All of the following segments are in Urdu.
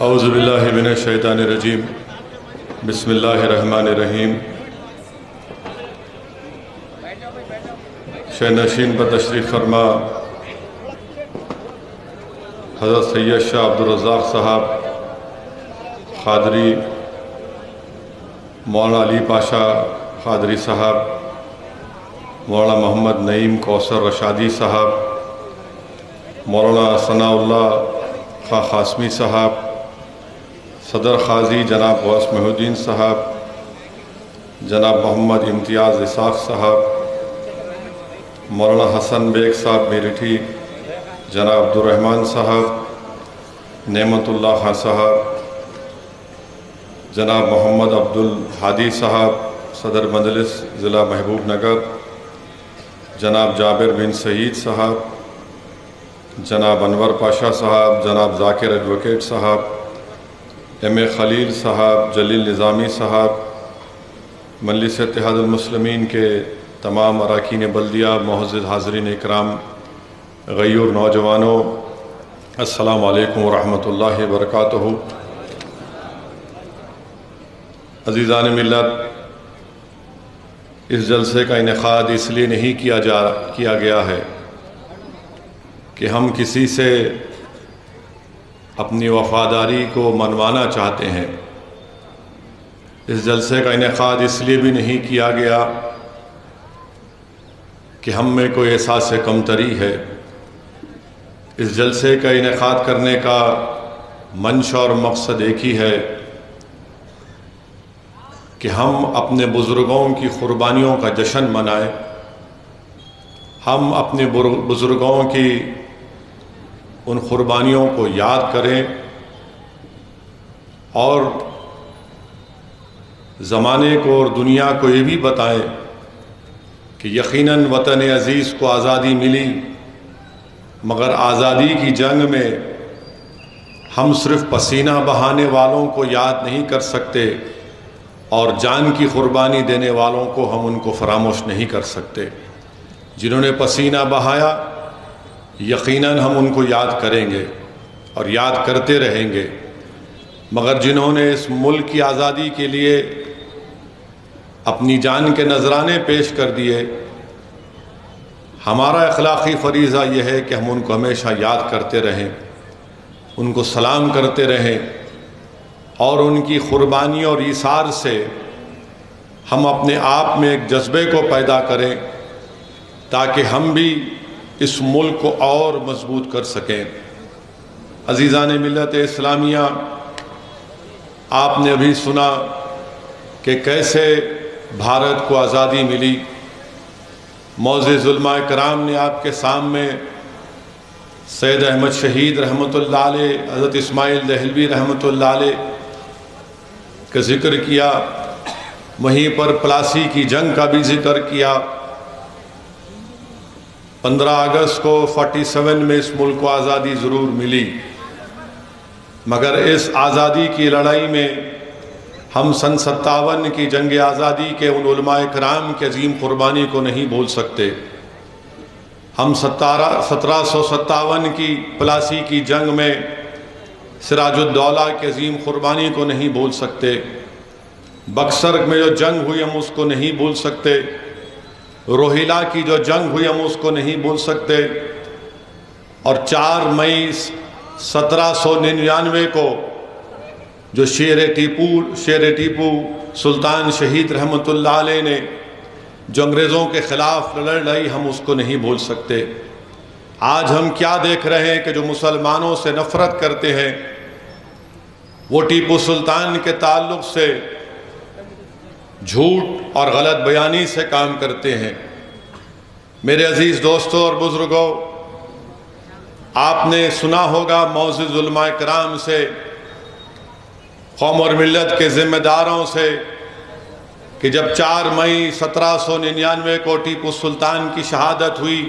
اعوذ باللہ من الشیطان الرجیم، بسم اللہ الرحمن الرحیم۔ شہ نشین پر تشریف فرما حضرت سید شاہ عبدالرزاق صاحب قادری، مولانا علی پاشا قادری صاحب، مولانا محمد نعیم کوثر رشادی صاحب، مولانا ثناء اللہ خواہ قاسمی صاحب، صدر قاضی جناب غوث محی الدین صاحب، جناب محمد امتیاز اسحاق صاحب، مولانا حسن بیگ صاحب میرٹھی، جناب عبدالرحمن صاحب، نعمت اللہ خان صاحب، جناب محمد عبدالحادی صاحب صدر مجلس ضلع محبوب نگر، جناب جابر بن سعید صاحب، جناب انور پاشا صاحب، جناب ذاکر ایڈوکیٹ صاحب، ایم اے خلیل صاحب، جلیل نظامی صاحب، مجلس اتحاد المسلمین کے تمام اراکین بلدیہ، معزز حاضرین اکرام، غیور نوجوانوں، السلام علیکم ورحمۃ اللہ وبرکاتہ۔ عزیزان ملت، اس جلسے کا انعقاد اس لیے نہیں کیا گیا ہے کہ ہم کسی سے اپنی وفاداری کو منوانا چاہتے ہیں۔ اس جلسے کا انعقاد اس لیے بھی نہیں کیا گیا کہ ہم میں کوئی احساس کمتری ہے۔ اس جلسے کا انعقاد کرنے کا منشا اور مقصد ایک ہی ہے کہ ہم اپنے بزرگوں کی قربانیوں کا جشن منائیں، ہم اپنے بزرگوں کی ان قربانیوں کو یاد کریں اور زمانے کو اور دنیا کو یہ بھی بتائیں کہ یقیناً وطن عزیز کو آزادی ملی، مگر آزادی کی جنگ میں ہم صرف پسینہ بہانے والوں کو یاد نہیں کر سکتے اور جان کی قربانی دینے والوں کو ہم ان کو فراموش نہیں کر سکتے۔ جنہوں نے پسینہ بہایا یقیناً ہم ان کو یاد کریں گے اور یاد کرتے رہیں گے، مگر جنہوں نے اس ملک کی آزادی کے لیے اپنی جان کے نذرانے پیش کر دیے، ہمارا اخلاقی فریضہ یہ ہے کہ ہم ان کو ہمیشہ یاد کرتے رہیں، ان کو سلام کرتے رہیں اور ان کی قربانی اور ایثار سے ہم اپنے آپ میں ایک جذبے کو پیدا کریں تاکہ ہم بھی اس ملک کو اور مضبوط کر سکیں۔ عزیزان ملت اسلامیہ، آپ نے ابھی سنا کہ کیسے بھارت کو آزادی ملی۔ معزز علماء کرام نے آپ کے سامنے سید احمد شہید رحمۃ اللہ علیہ، حضرت اسماعیل دہلوی رحمۃ اللہ علیہ کا ذکر کیا، وہیں پر پلاسی کی جنگ کا بھی ذکر کیا۔ 15 اگست کو 47 میں اس ملک کو آزادی ضرور ملی، مگر اس آزادی کی لڑائی میں ہم سن 57 کی جنگ آزادی کے ان علماء کرام کے عظیم قربانی کو نہیں بھول سکتے۔ ہم 1757 کی پلاسی کی جنگ میں سراج الدولہ کی عظیم قربانی کو نہیں بھول سکتے۔ بکسر میں جو جنگ ہوئی ہم اس کو نہیں بھول سکتے۔ روہیلا کی جو جنگ ہوئی ہم اس کو نہیں بھول سکتے۔ اور 4 مئی 1799 کو جو شیر ٹیپو سلطان شہید رحمۃ اللہ علیہ نے جو انگریزوں کے خلاف لڑائی، ہم اس کو نہیں بھول سکتے۔ آج ہم کیا دیکھ رہے ہیں کہ جو مسلمانوں سے نفرت کرتے ہیں وہ ٹیپو سلطان کے تعلق سے جھوٹ اور غلط بیانی سے کام کرتے ہیں۔ میرے عزیز دوستوں اور بزرگوں، آپ نے سنا ہوگا معزز علماء کرام سے، قوم اور ملت کے ذمہ داروں سے، کہ جب 4 مئی 1799 کو ٹیپو سلطان کی شہادت ہوئی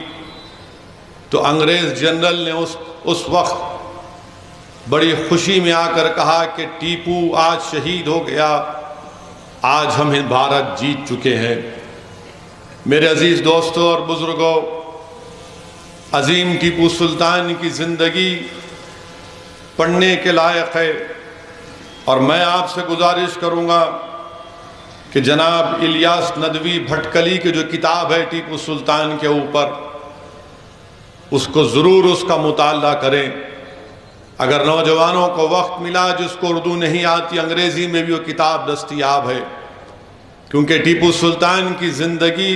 تو انگریز جنرل نے اس وقت بڑی خوشی میں آ کر کہا کہ ٹیپو آج شہید ہو گیا، آج ہم بھارت جیت چکے ہیں۔ میرے عزیز دوستوں اور بزرگوں، عظیم ٹیپو سلطان کی زندگی پڑھنے کے لائق ہے، اور میں آپ سے گزارش کروں گا کہ جناب الیاس ندوی بھٹکلی کی جو کتاب ہے ٹیپو سلطان کے اوپر، اس کو ضرور اس کا مطالعہ کریں۔ اگر نوجوانوں کو وقت ملا، جس کو اردو نہیں آتی، انگریزی میں بھی وہ کتاب دستیاب ہے، کیونکہ ٹیپو سلطان کی زندگی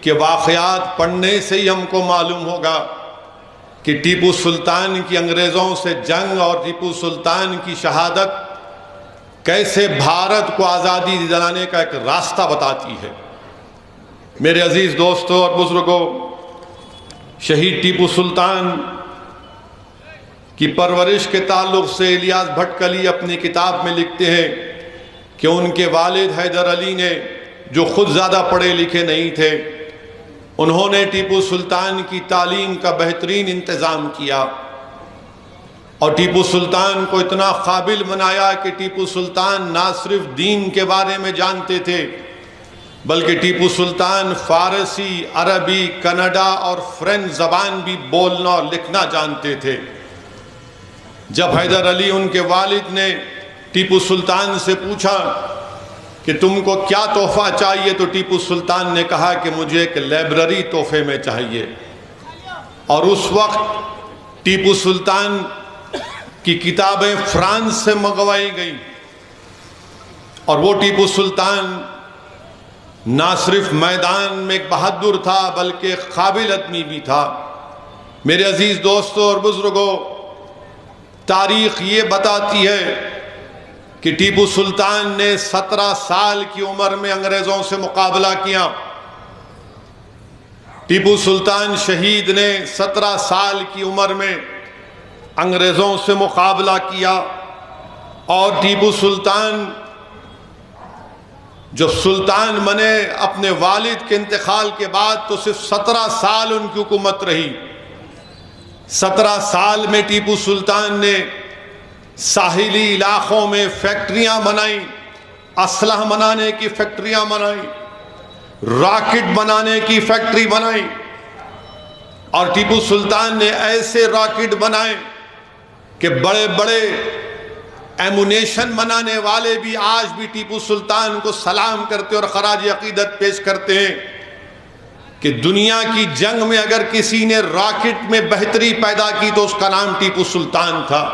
کے واقعات پڑھنے سے ہی ہم کو معلوم ہوگا کہ ٹیپو سلطان کی انگریزوں سے جنگ اور ٹیپو سلطان کی شہادت کیسے بھارت کو آزادی دلانے کا ایک راستہ بتاتی ہے۔ میرے عزیز دوستوں اور بزرگوں، شہید ٹیپو سلطان کی پرورش کے تعلق سے الیاس بھٹکلی اپنی کتاب میں لکھتے ہیں کہ ان کے والد حیدر علی نے، جو خود زیادہ پڑھے لکھے نہیں تھے، انہوں نے ٹیپو سلطان کی تعلیم کا بہترین انتظام کیا اور ٹیپو سلطان کو اتنا قابل بنایا کہ ٹیپو سلطان نہ صرف دین کے بارے میں جانتے تھے، بلکہ ٹیپو سلطان فارسی، عربی، کنڈا اور فرینچ زبان بھی بولنا اور لکھنا جانتے تھے۔ جب حیدر علی ان کے والد نے ٹیپو سلطان سے پوچھا کہ تم کو کیا تحفہ چاہیے، تو ٹیپو سلطان نے کہا کہ مجھے ایک لائبریری تحفے میں چاہیے، اور اس وقت ٹیپو سلطان کی کتابیں فرانس سے منگوائی گئیں، اور وہ ٹیپو سلطان نہ صرف میدان میں ایک بہادر تھا بلکہ ایک قابل آدمی بھی تھا۔ میرے عزیز دوستوں اور بزرگوں، تاریخ یہ بتاتی ہے کہ ٹیپو سلطان نے 17 سال کی عمر میں انگریزوں سے مقابلہ کیا۔ ٹیپو سلطان شہید نے 17 سال کی عمر میں انگریزوں سے مقابلہ کیا، اور ٹیپو سلطان جب سلطان بنے اپنے والد کے انتقال کے بعد، تو صرف 17 سال ان کی حکومت رہی۔ 17 سال میں ٹیپو سلطان نے ساحلی علاقوں میں فیکٹریاں بنائیں، اسلحہ بنانے کی فیکٹریاں بنائیں، راکٹ بنانے کی فیکٹری بنائی، اور ٹیپو سلطان نے ایسے راکٹ بنائے کہ بڑے بڑے ایمونیشن بنانے والے بھی آج بھی ٹیپو سلطان کو سلام کرتے اور خراج عقیدت پیش کرتے ہیں کہ دنیا کی جنگ میں اگر کسی نے راکٹ میں بہتری پیدا کی تو اس کا نام ٹیپو سلطان تھا۔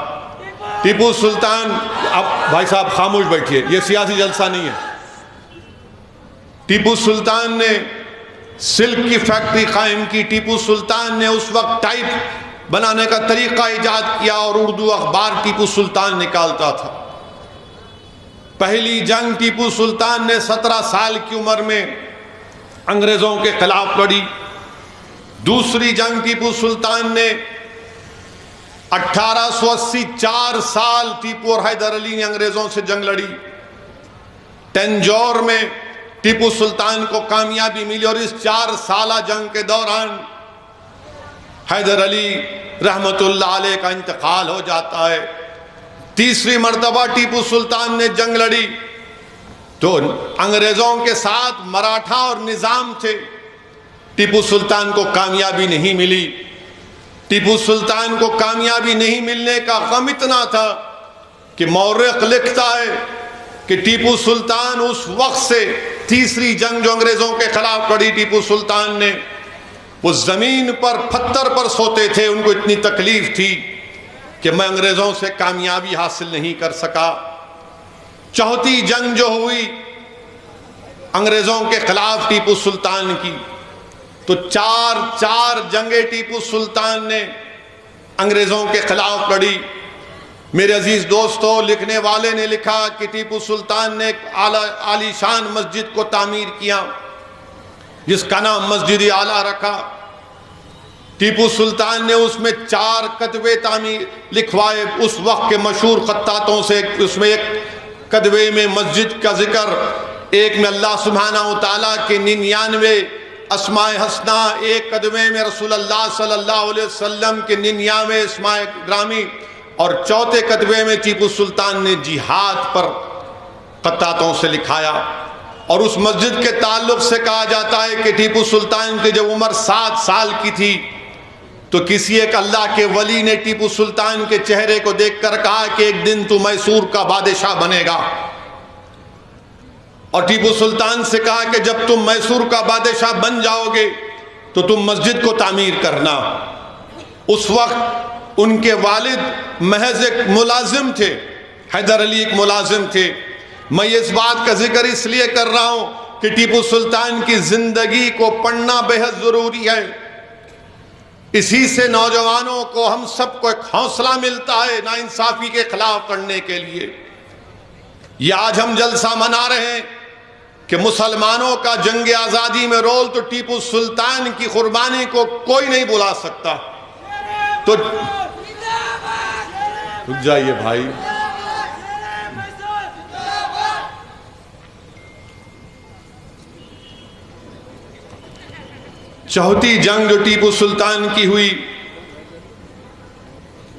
ٹیپو سلطان، اب بھائی صاحب خاموش بیٹھیے، یہ سیاسی جلسہ نہیں ہے۔ ٹیپو سلطان نے سلک کی فیکٹری قائم کی، ٹیپو سلطان نے اس وقت ٹائپ بنانے کا طریقہ ایجاد کیا، اور اردو اخبار ٹیپو سلطان نکالتا تھا۔ پہلی جنگ ٹیپو سلطان نے 17 سال کی عمر میں انگریزوں کے خلاف لڑی۔ دوسری جنگ ٹیپو سلطان نے 1880، 4 سال ٹیپو اور حیدر علی نے انگریزوں سے جنگ لڑی۔ تنجور میں ٹیپو سلطان کو کامیابی ملی، اور اس 4 سالہ جنگ کے دوران حیدر علی رحمت اللہ علیہ کا انتقال ہو جاتا ہے۔ تیسری مرتبہ ٹیپو سلطان نے جنگ لڑی تو انگریزوں کے ساتھ مراٹھا اور نظام تھے، ٹیپو سلطان کو کامیابی نہیں ملی۔ ٹیپو سلطان کو کامیابی نہیں ملنے کا غم اتنا تھا کہ مورخ لکھتا ہے کہ ٹیپو سلطان اس وقت سے، تیسری جنگ جو انگریزوں کے خلاف لڑی ٹیپو سلطان نے، وہ زمین پر پتھر پر سوتے تھے، ان کو اتنی تکلیف تھی کہ میں انگریزوں سے کامیابی حاصل نہیں کر سکا۔ چوتھی جنگ جو ہوئی انگریزوں کے خلاف ٹیپو سلطان کی، تو چار جنگیں ٹیپو سلطان نے انگریزوں کے خلاف لڑی۔ میرے عزیز دوستو، لکھنے والے نے لکھا کہ ٹیپو سلطان نے ایک عالی شان مسجد کو تعمیر کیا جس کا نام مسجد اعلیٰ رکھا۔ ٹیپو سلطان نے اس میں 4 کتبے تعمیر لکھوائے اس وقت کے مشہور خطاطوں سے۔ اس میں ایک کتبے میں مسجد کا ذکر، ایک میں اللہ سبحانہ و تعالیٰ کے 99 اسماء حسنہ، ایک کتبے میں رسول اللہ صلی اللہ علیہ وسلم کے 99 اسماء گرامی، اور چوتھے کتبے میں ٹیپو سلطان نے جہاد پر خطاطوں سے لکھایا۔ اور اس مسجد کے تعلق سے کہا جاتا ہے کہ ٹیپو سلطان کی جب عمر 7 سال کی تھی تو کسی ایک اللہ کے ولی نے ٹیپو سلطان کے چہرے کو دیکھ کر کہا کہ ایک دن تو میسور کا بادشاہ بنے گا، اور ٹیپو سلطان سے کہا کہ جب تم میسور کا بادشاہ بن جاؤ گے تو تم مسجد کو تعمیر کرنا۔ اس وقت ان کے والد محض ایک ملازم تھے، حیدر علی ایک ملازم تھے۔ میں اس بات کا ذکر اس لیے کر رہا ہوں کہ ٹیپو سلطان کی زندگی کو پڑھنا بے حد ضروری ہے۔ اسی سے نوجوانوں کو، ہم سب کو ایک حوصلہ ملتا ہے ناانصافی کے خلاف کرنے کے لیے۔ یہ آج ہم جلسہ منا رہے ہیں کہ مسلمانوں کا جنگ آزادی میں رول، تو ٹیپو سلطان کی قربانی کو کوئی نہیں بلا سکتا۔ تو رک جائیے بھائی، چوتھی جنگ جو ٹیپو سلطان کی ہوئی،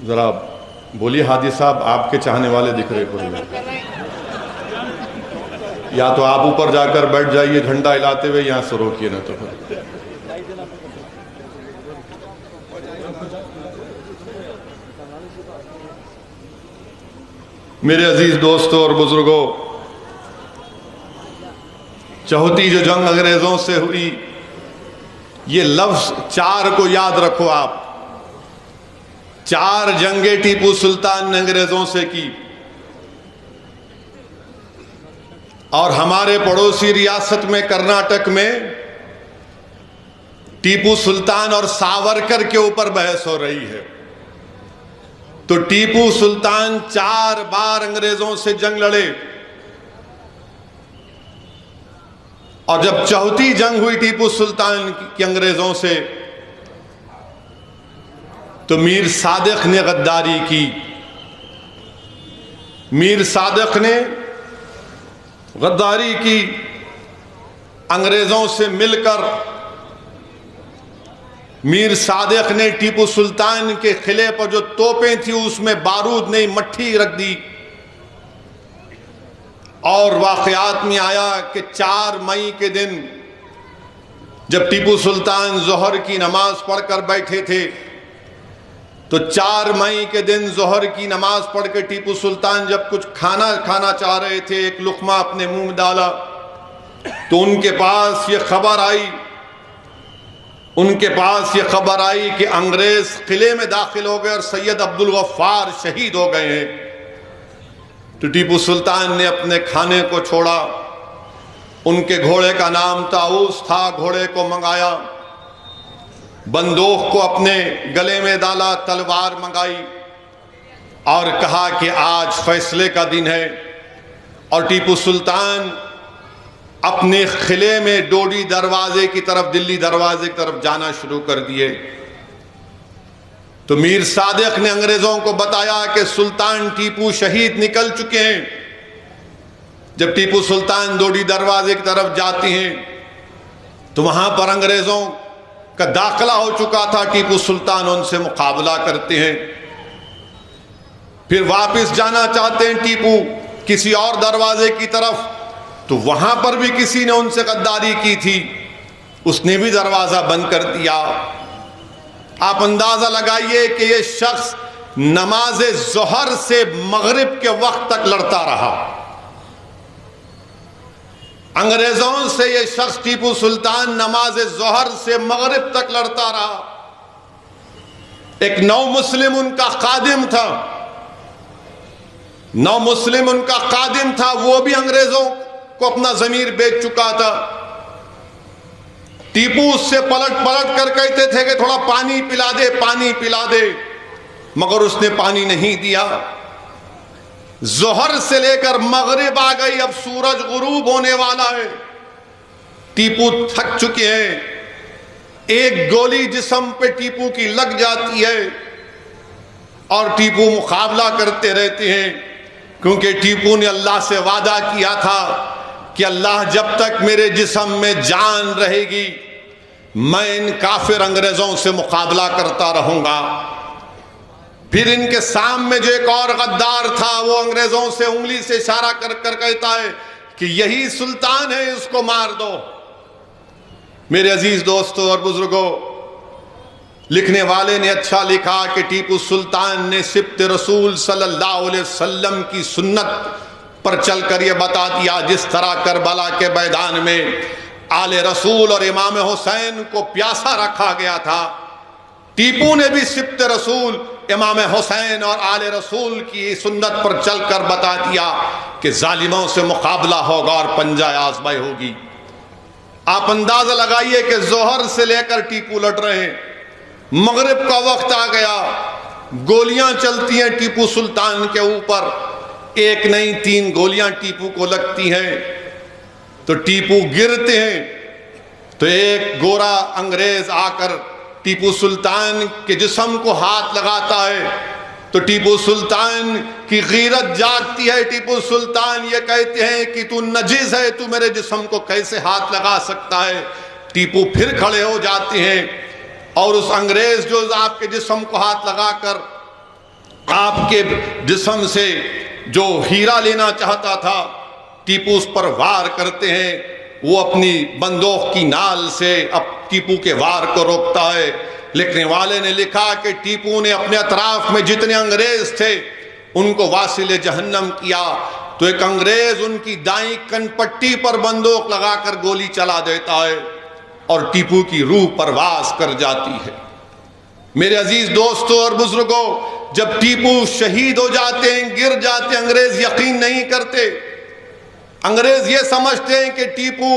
ذرا بولیے ہادی صاحب، آپ کے چاہنے والے دکھ رہے پورے، یا تو آپ اوپر جا کر بیٹھ جائیے جھنڈا ہلاتے ہوئے، یہاں سے روکیے نہ تو پھر۔ میرے عزیز دوستوں اور بزرگوں، چوتھی جو جنگ انگریزوں سے ہوئی، یہ لفظ چار کو یاد رکھو آپ، چار جنگیں ٹیپو سلطان نے انگریزوں سے کی، اور ہمارے پڑوسی ریاست میں کرناٹک میں ٹیپو سلطان اور ساورکر کے اوپر بحث ہو رہی ہے۔ تو ٹیپو سلطان 4 بار انگریزوں سے جنگ لڑے، اور جب چوتھی جنگ ہوئی ٹیپو سلطان کی انگریزوں سے، تو میر صادق نے غداری کی۔ میر صادق نے غداری کی، انگریزوں سے مل کر میر صادق نے ٹیپو سلطان کے قلعے پر جو توپیں تھیں اس میں بارود نہیں، مٹھی رکھ دی، اور واقعات میں آیا کہ 4 مئی کے دن جب ٹیپو سلطان ظہر کی نماز پڑھ کر بیٹھے تھے، تو 4 مئی کے دن ظہر کی نماز پڑھ کے ٹیپو سلطان جب کچھ کھانا چاہ رہے تھے، ایک لقمہ اپنے منہ میں ڈالا، تو ان کے پاس یہ خبر آئی کہ انگریز قلعے میں داخل ہو گئے اور سید عبدالغفار شہید ہو گئے ہیں۔ تو ٹیپو سلطان نے اپنے کھانے کو چھوڑا، ان کے گھوڑے کا نام طاؤس تھا، گھوڑے کو منگایا، بندوق کو اپنے گلے میں ڈالا، تلوار منگائی، اور کہا کہ آج فیصلے کا دن ہے۔ اور ٹیپو سلطان اپنے قلعے میں ڈوڈی دروازے کی طرف، دلی دروازے کی طرف جانا شروع کر دیے۔ تو میر صادق نے انگریزوں کو بتایا کہ سلطان ٹیپو شہید نکل چکے ہیں۔ جب ٹیپو سلطان ڈوڈی دروازے کی طرف جاتے ہیں تو وہاں پر انگریزوں کا داخلہ ہو چکا تھا، ٹیپو سلطان ان سے مقابلہ کرتے ہیں۔ پھر واپس جانا چاہتے ہیں ٹیپو کسی اور دروازے کی طرف، تو وہاں پر بھی کسی نے ان سے غداری کی تھی، اس نے بھی دروازہ بند کر دیا۔ آپ اندازہ لگائیے کہ یہ شخص نماز ظہر سے مغرب کے وقت تک لڑتا رہا۔ انگریزوں سے یہ شخص ٹیپو سلطان نماز ظہر سے مغرب تک لڑتا رہا۔ ایک نو مسلم ان کا خادم تھا، وہ بھی انگریزوں کو اپنا ضمیر بیچ چکا تھا۔ ٹیپو اس سے پلٹ کر کہتے تھے کہ تھوڑا پانی پلا دے، مگر اس نے پانی نہیں دیا۔ ظہر سے لے کر مغرب آ گئی، اب سورج غروب ہونے والا ہے، ٹیپو تھک چکے ہیں۔ ایک گولی جسم پہ ٹیپو کی لگ جاتی ہے اور ٹیپو مقابلہ کرتے رہتے ہیں، کیونکہ ٹیپو نے اللہ سے وعدہ کیا تھا کہ اللہ جب تک میرے جسم میں جان رہے گی میں ان کافر انگریزوں سے مقابلہ کرتا رہوں گا۔ پھر ان کے سامنے جو ایک اور غدار تھا، وہ انگریزوں سے انگلی سے اشارہ کر کر کہتا ہے کہ یہی سلطان ہے، اس کو مار دو۔ میرے عزیز دوستوں اور بزرگوں، لکھنے والے نے اچھا لکھا کہ ٹیپو سلطان نے سبط رسول صلی اللہ علیہ وسلم کی سنت پر چل کر یہ بتا دیا، جس طرح کربلا کے میدان میں آل رسول اور امام حسین کو پیاسا رکھا گیا تھا، ٹیپو نے بھی سبط رسول امام حسین اور آل رسول کی سنت پر چل کر بتا دیا کہ ظالموں سے مقابلہ ہوگا اور پنجہ آزمائی ہوگی۔ آپ اندازہ لگائیے کہ ظہر سے لے کر ٹیپو لڑ رہے ہیں، مغرب کا وقت آ گیا، گولیاں چلتی ہیں ٹیپو سلطان کے اوپر، ایک نہیں 3 گولیاں ٹیپو کو لگتی ہیں، تو ٹیپو گرتے ہیں، تو ایک گورا انگریز آ کر ٹیپو سلطان کے جسم کو ہاتھ لگاتا ہے، تو ٹیپو سلطان کی غیرت جاگتی ہے۔ ٹیپو سلطان یہ کہتے ہیں کہ تو نجس ہے، تو میرے جسم کو کیسے ہاتھ لگا سکتا ہے؟ ٹیپو پھر کھڑے ہو جاتے ہیں اور اس انگریز جو آپ کے جسم کو ہاتھ لگا کر آپ کے جسم سے جو ہیرا لینا چاہتا تھا، ٹیپو اس پر وار کرتے ہیں، وہ اپنی بندوق کی نال سے اب ٹیپو کے وار کو روکتا ہے۔ لکھنے والے نے لکھا کہ ٹیپو نے اپنے اطراف میں جتنے انگریز تھے ان کو واصل جہنم کیا، تو ایک انگریز ان کی دائیں کن پٹی پر بندوق لگا کر گولی چلا دیتا ہے اور ٹیپو کی روح پرواز کر جاتی ہے۔ میرے عزیز دوستوں اور بزرگوں، جب ٹیپو شہید ہو جاتے ہیں، گر جاتے ہیں، انگریز یقین نہیں کرتے، انگریز یہ سمجھتے ہیں کہ ٹیپو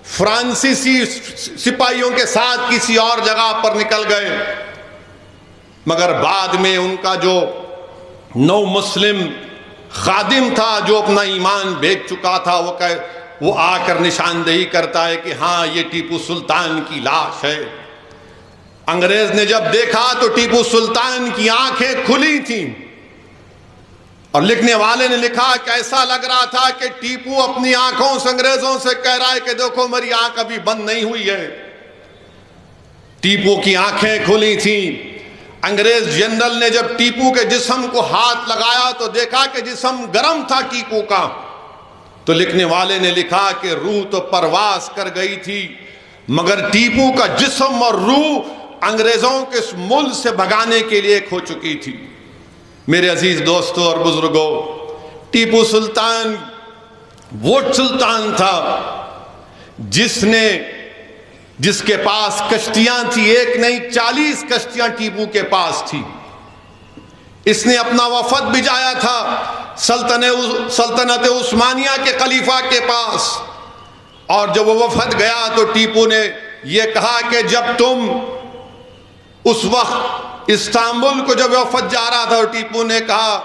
فرانسیسی سپاہیوں کے ساتھ کسی اور جگہ پر نکل گئے، مگر بعد میں ان کا جو نو مسلم خادم تھا جو اپنا ایمان بیچ چکا تھا، وہ آ کر نشاندہی کرتا ہے کہ ہاں یہ ٹیپو سلطان کی لاش ہے۔ انگریز نے جب دیکھا تو ٹیپو سلطان کی آنکھیں کھلی تھیں، اور لکھنے والے نے لکھا کہ ایسا لگ رہا تھا کہ ٹیپو اپنی آنکھوں سے انگریزوں سے کہہ رہا ہے کہ دیکھو میری آنکھ ابھی بند نہیں ہوئی ہے۔ ٹیپو کی آنکھیں کھلی تھیں۔ انگریز جنرل نے جب ٹیپو کے جسم کو ہاتھ لگایا تو دیکھا کہ جسم گرم تھا ٹیپو کا، تو لکھنے والے نے لکھا کہ روح تو پرواز کر گئی تھی، مگر ٹیپو کا جسم اور روح انگریزوں کے اس ملک سے بھگانے کے لیے کھو چکی تھی۔ میرے عزیز دوستوں اور بزرگوں، ٹیپو سلطان وہ سلطان تھا جس کے پاس کشتیاں تھی، ایک نہیں 40 کشتیاں ٹیپو کے پاس تھی۔ اس نے اپنا وفد بھیجایا تھا سلطنت عثمانیہ کے خلیفہ کے پاس، اور جب وہ وفد گیا تو ٹیپو نے یہ کہا کہ جب تم اس وقت استنبول کو جب وفد جا رہا تھا، ٹیپو نے کہا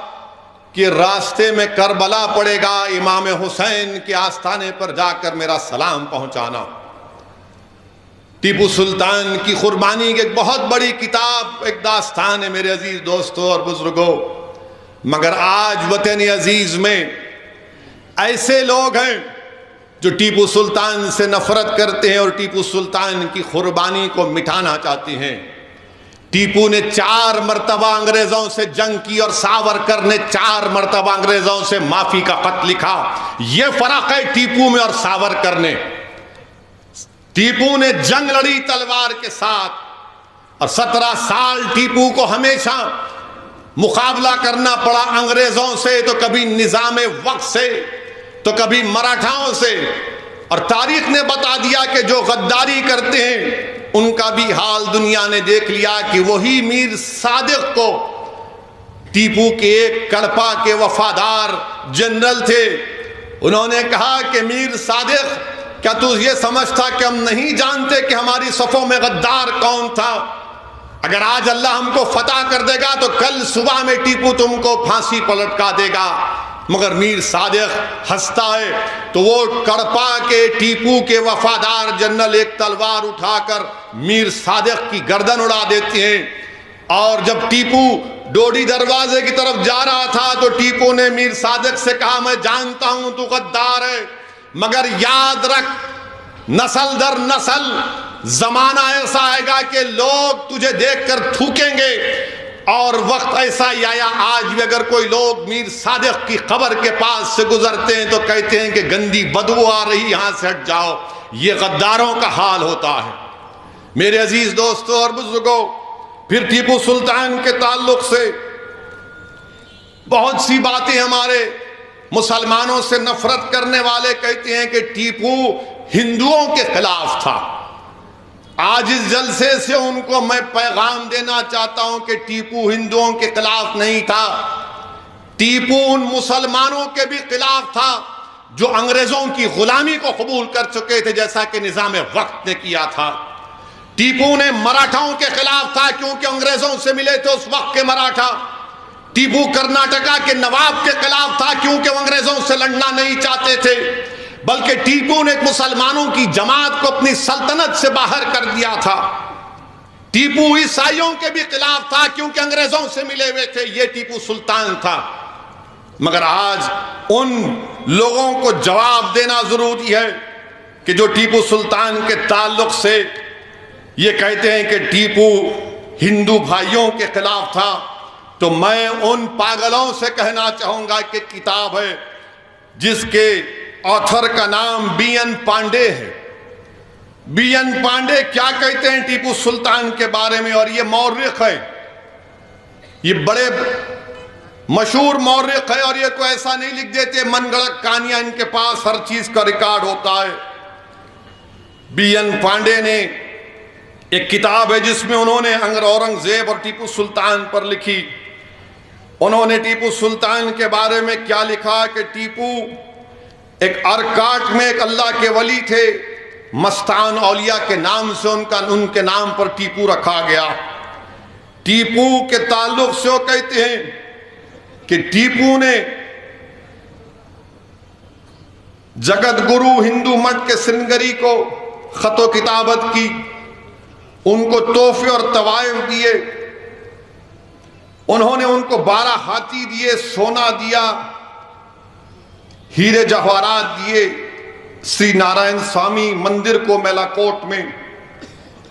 کہ راستے میں کربلا پڑے گا، امام حسین کے آستانے پر جا کر میرا سلام پہنچانا۔ ٹیپو سلطان کی قربانی کی ایک بہت بڑی کتاب، ایک داستان ہے میرے عزیز دوستوں اور بزرگوں، مگر آج وطن عزیز میں ایسے لوگ ہیں جو ٹیپو سلطان سے نفرت کرتے ہیں اور ٹیپو سلطان کی قربانی کو مٹانا چاہتے ہیں۔ ٹیپو نے 4 مرتبہ انگریزوں سے جنگ کی اور ساورکر نے 4 مرتبہ انگریزوں سے معافی کا خط لکھا۔ یہ فرق ہے ٹیپو میں اور ساورکر نے۔ ٹیپو نے جنگ لڑی تلوار کے ساتھ، اور 17 سال ٹیپو کو ہمیشہ مقابلہ کرنا پڑا انگریزوں سے، تو کبھی نظام وقت سے، تو کبھی مراٹھاؤں سے، اور تاریخ نے بتا دیا کہ جو غداری کرتے ہیں ان کا بھی حال دنیا نے دیکھ لیا کہ وہی میر صادق کو، ٹیپو کے ایک کڑپا کے وفادار جنرل تھے، انہوں نے کہا کہ میر صادق کیا تو یہ سمجھتا کہ ہم نہیں جانتے کہ ہماری صفوں میں غدار کون تھا؟ اگر آج اللہ ہم کو فتح کر دے گا تو کل صبح میں ٹیپو تم کو پھانسی پر لٹکا دے گا۔ مگر میر صادق ہنستا ہے، تو وہ کڑپا کے ٹیپو کے وفادار جنرل ایک تلوار اٹھا کر میر صادق کی گردن اڑا دیتے ہیں، اور جب ٹیپو ڈوڈی دروازے کی طرف جا رہا تھا تو ٹیپو نے میر صادق سے کہا میں جانتا ہوں تو غدار ہے، مگر یاد رکھ نسل در نسل زمانہ ایسا آئے گا کہ لوگ تجھے دیکھ کر تھوکیں گے، اور وقت ایسا ہی آیا۔ آج بھی اگر کوئی لوگ میر صادق کی قبر کے پاس سے گزرتے ہیں تو کہتے ہیں کہ گندی بدبو آ رہی، یہاں سے ہٹ جاؤ۔ یہ غداروں کا حال ہوتا ہے۔ میرے عزیز دوستوں اور بزرگوں، پھر ٹیپو سلطان کے تعلق سے بہت سی باتیں ہمارے مسلمانوں سے نفرت کرنے والے کہتے ہیں کہ ٹیپو ہندوؤں کے خلاف تھا۔ آج اس جلسے سے ان کو میں پیغام دینا چاہتا ہوں کہ ٹیپو ہندوؤں کے خلاف نہیں تھا، ٹیپو ان مسلمانوں کے بھی خلاف تھا جو انگریزوں کی غلامی کو قبول کر چکے تھے، جیسا کہ نظام وقت نے کیا تھا۔ ٹیپو نے مراٹھاؤں کے خلاف تھا کیونکہ انگریزوں سے ملے تھے اس وقت کے مراٹھا۔ ٹیپو کرناٹکا کے نواب کے خلاف تھا کیونکہ وہ انگریزوں سے لڑنا نہیں چاہتے تھے، بلکہ ٹیپو نے ایک مسلمانوں کی جماعت کو اپنی سلطنت سے باہر کر دیا تھا۔ ٹیپو عیسائیوں کے بھی خلاف تھا کیونکہ انگریزوں سے ملے ہوئے تھے، یہ ٹیپو سلطان تھا۔ مگر آج ان لوگوں کو جواب دینا ضروری ہے کہ جو ٹیپو سلطان کے تعلق سے یہ کہتے ہیں کہ ٹیپو ہندو بھائیوں کے خلاف تھا، تو میں ان پاگلوں سے کہنا چاہوں گا کہ کتاب ہے جس کے آتھر کا نام بی این پانڈے ہے۔ بی این پانڈے کیا کہتے ہیں ٹیپو سلطان کے بارے میں، اور یہ مورخ ہے، یہ بڑے مشہور مورخ ہے، اور یہ کوئی ایسا نہیں لکھ دیتے من گڑت کہانیاں، ان کے پاس ہر چیز کا ریکارڈ ہوتا ہے۔ بی این پانڈے نے ایک کتاب ہے جس میں انہوں نے اورنگزیب اور ٹیپو سلطان پر لکھی۔ انہوں نے ٹیپو سلطان کے بارے میں کیا لکھا کہ ٹیپو ایک ارکاٹ میں ایک اللہ کے ولی تھے، مستان اولیاء کے نام سے ان کے نام پر ٹیپو رکھا گیا۔ ٹیپو کے تعلق سے وہ کہتے ہیں کہ ٹیپو نے جگت گرو ہندو مٹھ کے سنگری کو خط و کتابت کی، ان کو تحفے اور طوائف دیے، انہوں نے ان کو 12 ہاتھی دیے، سونا دیا، ہیرے جواہرات دیے۔ سری نارائن سوامی مندر کو میلاکوٹ میں،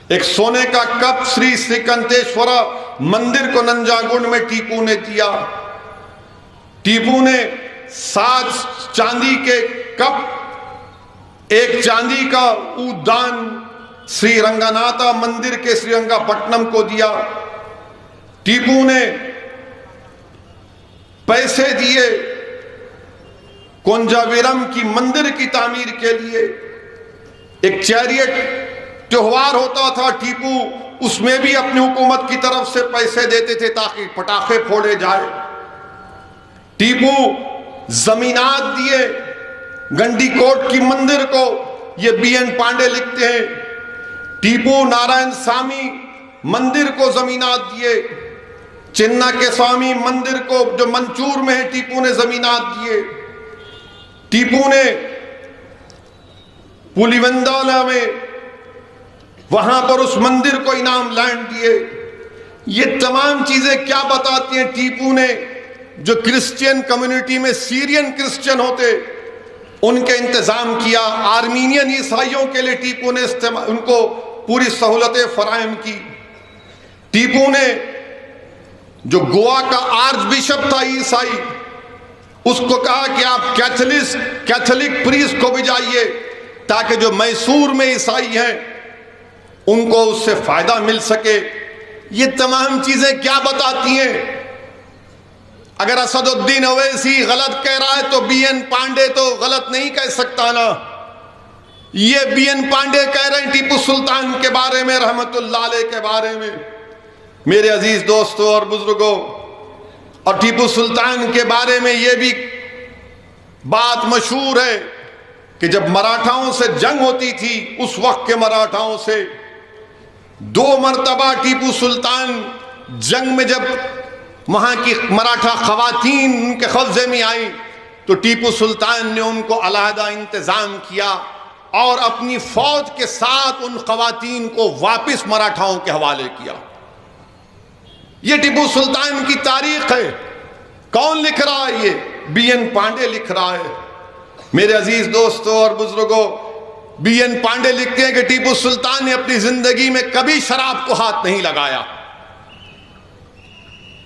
ایک سونے کا کپ سری سکنتیشورا مندر کو ننجاگنڈ میں ٹیپو نے دیا۔ ٹیپو نے 7 چاندی کے کپ، ایک چاندی کا اودان سری رنگاناتھا مندر کے سری رنگا پٹنم کو دیا۔ ٹیپو نے پیسے دیے کنجاویرم کی مندر کی تعمیر کے لیے۔ ایک چیریٹ تہوار ہوتا تھا، ٹیپو اس میں بھی اپنی حکومت کی طرف سے پیسے دیتے تھے تاکہ پٹاخے پھوڑے جائے۔ ٹیپو زمینات دیے گنڈی کوٹ کی مندر کو، یہ بی این پانڈے لکھتے ہیں۔ ٹیپو نارائن سوامی مندر کو زمینات دیے، چنا کے سوامی مندر کو جو منچور میں ہے ٹیپو نے زمینات دیے۔ ٹیپو نے پولیوندالا میں وہاں پر اس مندر کو انعام لینڈ دیے۔ یہ تمام چیزیں کیا بتاتی ہیں؟ ٹیپو نے جو کرسچین کمیونٹی میں سیرین کرسچین ہوتے ان کے انتظام کیا، آرمینین عیسائیوں کے لیے ٹیپو نے ان کو پوری سہولتیں فراہم کی۔ ٹیپو نے جو گوا کا آرچ بشپ تھا عیسائی، اس کو کہا کہ آپ کیتھولک پریسٹ کو بھیجائیے تاکہ جو میسور میں عیسائی ہیں ان کو اس سے فائدہ مل سکے۔ یہ تمام چیزیں کیا بتاتی ہیں؟ اگر اسد الدین اویسی غلط کہہ رہا ہے تو بی این پانڈے تو غلط نہیں کہہ سکتا نا۔ یہ بی این پانڈے کہہ رہے ہیں ٹیپو سلطان کے بارے میں، رحمت اللہ علیہ کے بارے میں۔ میرے عزیز دوستوں اور بزرگوں، اور ٹیپو سلطان کے بارے میں یہ بھی بات مشہور ہے کہ جب مراٹھاؤں سے جنگ ہوتی تھی، اس وقت کے مراٹھاؤں سے 2 مرتبہ ٹیپو سلطان جنگ میں، جب وہاں کی مراٹھا خواتین ان کے قبضے میں آئیں تو ٹیپو سلطان نے ان کو علیحدہ انتظام کیا اور اپنی فوج کے ساتھ ان خواتین کو واپس مراٹھاؤں کے حوالے کیا۔ یہ ٹیپو سلطان کی تاریخ ہے۔ کون لکھ رہا ہے؟ یہ بی این پانڈے لکھ رہا ہے۔ میرے عزیز دوستوں اور بزرگوں، بی این پانڈے لکھتے ہیں کہ ٹیپو سلطان نے اپنی زندگی میں کبھی شراب کو ہاتھ نہیں لگایا۔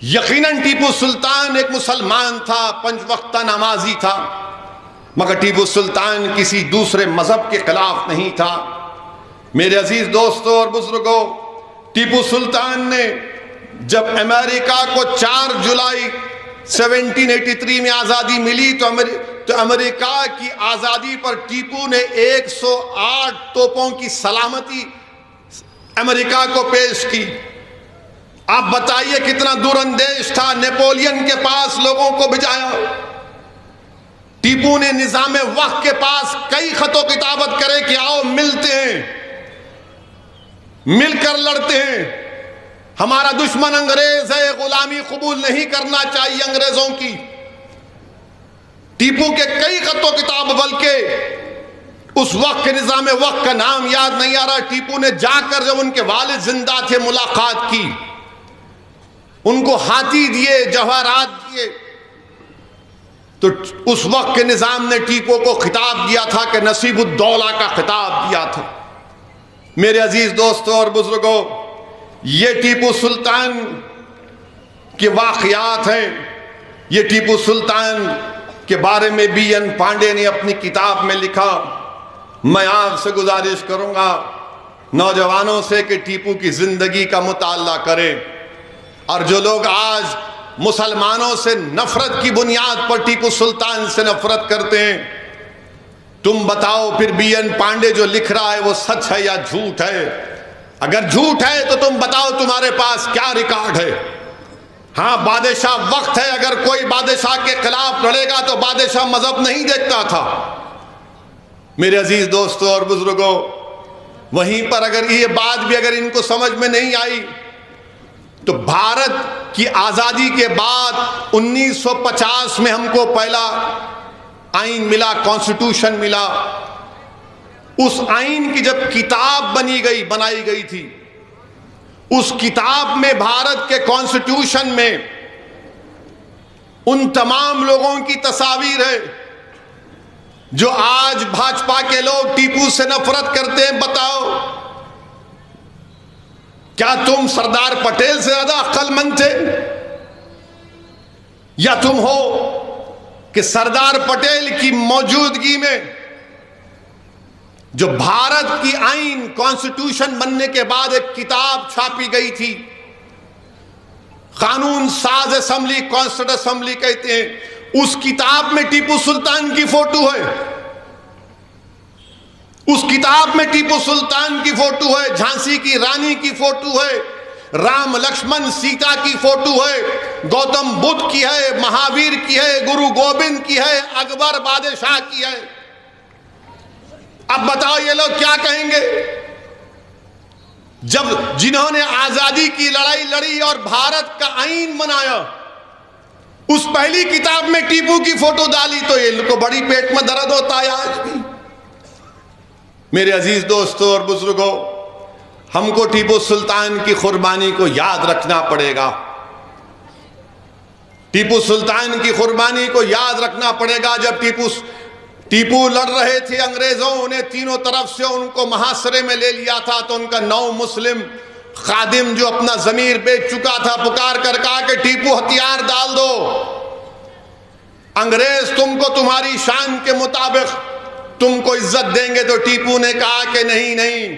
یقیناً ٹیپو سلطان ایک مسلمان تھا، 5 وقتہ نمازی تھا، مگر ٹیپو سلطان کسی دوسرے مذہب کے خلاف نہیں تھا۔ میرے عزیز دوستوں اور بزرگوں، ٹیپو سلطان نے جب امریکہ کو 4 جولائی 1783 میں آزادی ملی تو امریکہ کی آزادی پر ٹیپو نے 108 توپوں کی سلامتی امریکہ کو پیش کی۔ آپ بتائیے کتنا دور اندیش تھا، نیپولین کے پاس لوگوں کو بھجایا۔ ٹیپو نے نظام وقت کے پاس کئی خط و کتابت کرے کہ آؤ ملتے ہیں، مل کر لڑتے ہیں، ہمارا دشمن انگریز ہے، غلامی قبول نہیں کرنا چاہیے انگریزوں کی۔ ٹیپو کے کئی خط و کتاب، بلکہ اس وقت کے نظام وقت کا نام یاد نہیں آ رہا، ٹیپو نے جا کر جب ان کے والد زندہ تھے ملاقات کی، ان کو ہاتھی دیے، جواہرات دیے، تو اس وقت کے نظام نے ٹیپو کو خطاب دیا تھا کہ نصیب الدولہ کا خطاب دیا تھا۔ میرے عزیز دوستوں اور بزرگوں، یہ ٹیپو سلطان کے واقعات ہیں۔ یہ ٹیپو سلطان کے بارے میں بی این پانڈے نے اپنی کتاب میں لکھا۔ میں آپ سے گزارش کروں گا نوجوانوں سے کہ ٹیپو کی زندگی کا مطالعہ کریں، اور جو لوگ آج مسلمانوں سے نفرت کی بنیاد پر ٹیپو سلطان سے نفرت کرتے ہیں، تم بتاؤ پھر بی این پانڈے جو لکھ رہا ہے وہ سچ ہے یا جھوٹ ہے؟ اگر جھوٹ ہے تو تم بتاؤ تمہارے پاس کیا ریکارڈ ہے؟ ہاں، بادشاہ وقت ہے، اگر کوئی بادشاہ کے خلاف لڑے گا تو بادشاہ مذہب نہیں دیکھتا تھا۔ میرے عزیز دوستوں اور بزرگوں، وہیں پر اگر یہ بات بھی اگر ان کو سمجھ میں نہیں آئی تو بھارت کی آزادی کے بعد 1950 میں ہم کو پہلا آئین ملا، کانسٹیٹیوشن ملا۔ اس آئین کی جب کتاب بنائی گئی تھی، اس کتاب میں بھارت کے کانسٹیٹیوشن میں ان تمام لوگوں کی تصاویر ہے جو آج بھاجپا کے لوگ ٹیپو سے نفرت کرتے ہیں۔ بتاؤ، کیا تم سردار پٹیل سے زیادہ عقل مند تھے؟ یا تم ہو کہ سردار پٹیل کی موجودگی میں جو بھارت کی آئین کانسٹیٹیوشن بننے کے بعد ایک کتاب چھاپی گئی تھی، قانون ساز اسمبلی، کانسٹیٹیوشن اسمبلی کہتے ہیں، اس کتاب میں ٹیپو سلطان کی فوٹو ہے۔ اس کتاب میں ٹیپو سلطان کی فوٹو ہے، جھانسی کی رانی کی فوٹو ہے، رام لکشمن سیتا کی فوٹو ہے، گوتم بدھ کی ہے، مہاویر کی ہے، گرو گوبند کی ہے، اکبر بادشاہ کی ہے۔ اب بتاؤ یہ لوگ کیا کہیں گے؟ جب جنہوں نے آزادی کی لڑائی لڑی اور بھارت کا آئین بنایا، اس پہلی کتاب میں ٹیپو کی فوٹو ڈالی تو یہ لوگ کو بڑی پیٹ میں درد ہوتا ہے آج بھی۔ میرے عزیز دوستوں اور بزرگوں، ہم کو ٹیپو سلطان کی قربانی کو یاد رکھنا پڑے گا۔ ٹیپو سلطان کی قربانی کو یاد رکھنا پڑے گا۔ جب ٹیپو لڑ رہے تھے، انگریزوں نے تینوں طرف سے ان کو محاصرے میں لے لیا تھا، تو ان کا نو مسلم خادم جو اپنا ضمیر بیچ چکا تھا، پکار کر کہا کہ ٹیپو ہتھیار ڈال دو، انگریز تم کو تمہاری شان کے مطابق تم کو عزت دیں گے۔ تو ٹیپو نے کہا کہ نہیں،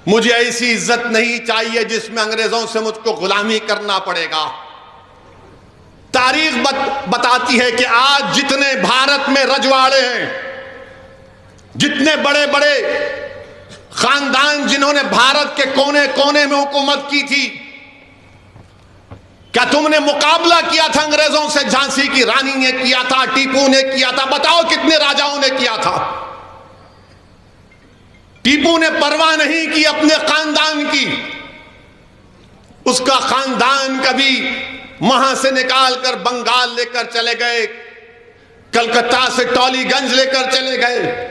مجھے ایسی عزت نہیں چاہیے جس میں انگریزوں سے مجھ کو غلامی کرنا پڑے گا۔ تاریخ بتاتی ہے کہ آج جتنے بھارت میں رجواڑے ہیں، جتنے بڑے بڑے خاندان جنہوں نے بھارت کے کونے کونے میں حکومت کی تھی، کیا تم نے مقابلہ کیا تھا انگریزوں سے؟ جھانسی کی رانی نے کیا تھا، ٹیپو نے کیا تھا، بتاؤ کتنے راجاؤں نے کیا تھا؟ ٹیپو نے پرواہ نہیں کی اپنے خاندان کی۔ اس کا خاندان کبھی وہاں سے نکال کر بنگال لے کر چلے گئے، کلکتہ سے ٹولی گنج لے کر چلے گئے۔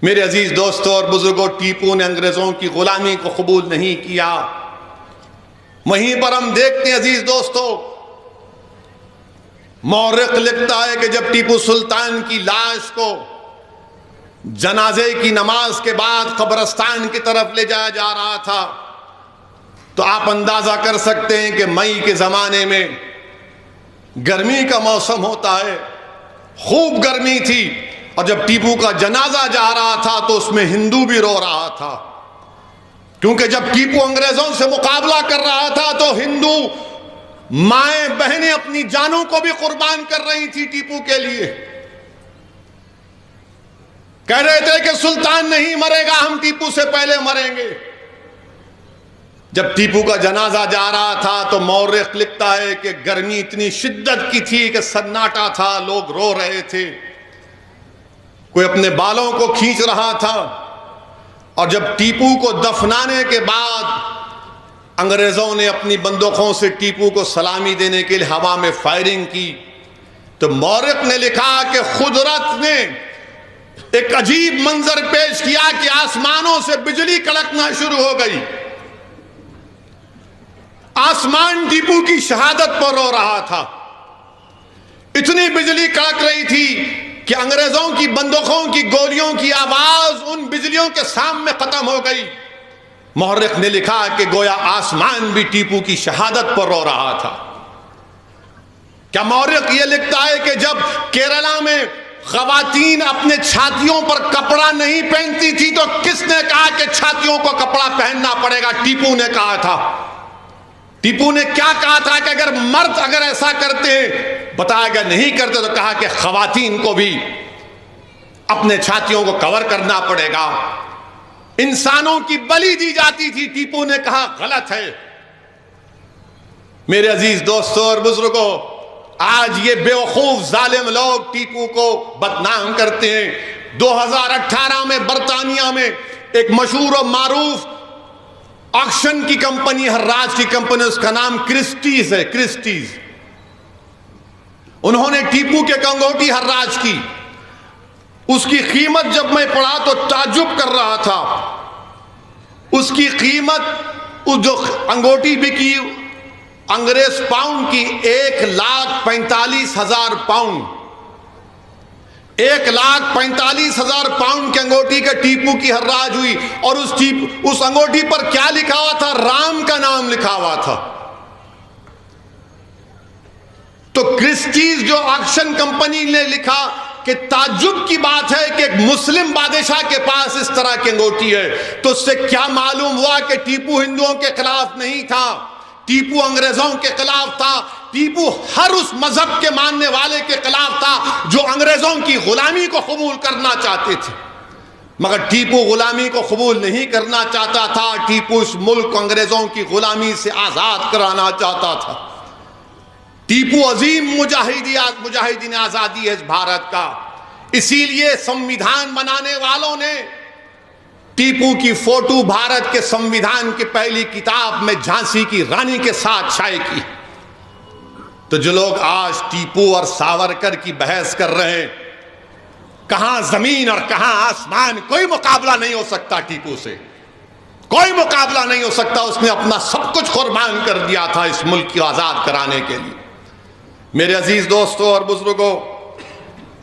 میرے عزیز دوستوں اور بزرگوں، ٹیپو نے انگریزوں کی غلامی کو قبول نہیں کیا۔ وہیں پر ہم دیکھتے ہیں عزیز دوستوں، مورخ لکھتا ہے کہ جب ٹیپو سلطان کی لاش کو جنازے کی نماز کے بعد قبرستان کی طرف لے جایا جا رہا تھا، تو آپ اندازہ کر سکتے ہیں کہ مئی کے زمانے میں گرمی کا موسم ہوتا ہے، خوب گرمی تھی، اور جب ٹیپو کا جنازہ جا رہا تھا تو اس میں ہندو بھی رو رہا تھا، کیونکہ جب ٹیپو انگریزوں سے مقابلہ کر رہا تھا تو ہندو مائیں بہنیں اپنی جانوں کو بھی قربان کر رہی تھی ٹیپو کے لیے، کہہ رہے تھے کہ سلطان نہیں مرے گا، ہم ٹیپو سے پہلے مریں گے۔ جب ٹیپو کا جنازہ جا رہا تھا تو مورخ لکھتا ہے کہ گرمی اتنی شدت کی تھی کہ سناٹا تھا، لوگ رو رہے تھے، کوئی اپنے بالوں کو کھینچ رہا تھا۔ اور جب ٹیپو کو دفنانے کے بعد انگریزوں نے اپنی بندوقوں سے ٹیپو کو سلامی دینے کے لیے ہوا میں فائرنگ کی تو مورخ نے لکھا کہ قدرت نے ایک عجیب منظر پیش کیا کہ آسمانوں سے بجلی کڑکنا شروع ہو گئی، آسمان ٹیپو کی شہادت پر رو رہا تھا، اتنی بجلی کڑک رہی تھی کہ انگریزوں کی بندوقوں کی گولیوں کی آواز ان بجلیوں کے سامنے ختم ہو گئی۔ مورخ نے لکھا کہ گویا آسمان بھی ٹیپو کی شہادت پر رو رہا تھا۔ کیا مورخ یہ لکھتا ہے کہ جب کیرلا میں خواتین اپنے چھاتیوں پر کپڑا نہیں پہنتی تھی تو کس نے کہا کہ چھاتیوں کو کپڑا پہننا پڑے گا؟ ٹیپو نے کہا تھا۔ ٹیپو نے کیا کہا تھا کہ اگر مرد اگر ایسا کرتے، بتایا گیا نہیں کرتے، تو کہا کہ خواتین کو بھی اپنے چھاتیوں کو کور کرنا پڑے گا، انسانوں کی بلی دی جاتی تھی۔ ٹیپو نے کہا غلط ہے۔ میرے عزیز دوستوں اور بزرگوں، آج یہ بے وقوف ظالم لوگ ٹیپو کو بدنام کرتے ہیں۔ 2018 میں برطانیہ میں ایک مشہور و معروف آکشن کی کمپنی، حراج کی کمپنی، اس کا نام کرسٹیز ہے، کرسٹیز، انہوں نے ٹیپو کے انگوٹھی حراج کی۔ اس کی قیمت جب میں پڑھا تو تعجب کر رہا تھا۔ اس کی قیمت، جو انگوٹھی بکی انگریز پاؤنڈ کی 1,45,000 پاؤنڈ، 1,45,000 پاؤنڈ کی انگوٹھی کا ٹیپو کی حراج ہوئی۔ اور اس انگوٹھی پر کیا لکھا ہوا تھا؟ رام کا نام لکھا ہوا تھا۔ تو کرسٹیز جو آکشن کمپنی نے لکھا کہ تعجب کی بات ہے کہ ایک مسلم بادشاہ کے پاس اس طرح کی انگوٹھی ہے، تو اس سے کیا معلوم ہوا کہ ٹیپو ہندوؤں کے خلاف نہیں تھا، ٹیپو انگریزوں کے خلاف تھا، ٹیپو ہر اس مذہب کے ماننے والے کے خلاف تھا جو انگریزوں کی غلامی کو قبول کرنا چاہتے تھے۔ مگر ٹیپو غلامی کو قبول نہیں کرنا چاہتا تھا، ٹیپو اس ملک کو انگریزوں کی غلامی سے آزاد کرانا چاہتا تھا۔ ٹیپو عظیم مجاہدین آزادی ہے اس بھارت کا، اسی لیے سمویدھان بنانے والوں نے ٹیپو کی فوٹو بھارت کے سمویدھان کی پہلی کتاب میں جھانسی کی رانی کے ساتھ شائع کی۔ تو جو لوگ آج ٹیپو اور ساورکر کی بحث کر رہے ہیں، کہاں زمین اور کہاں آسمان، کوئی مقابلہ نہیں ہو سکتا ٹیپو سے، کوئی مقابلہ نہیں ہو سکتا۔ اس نے اپنا سب کچھ قربان کر دیا تھا اس ملک کی آزاد کرانے کے لیے۔ میرے عزیز دوستوں اور بزرگوں،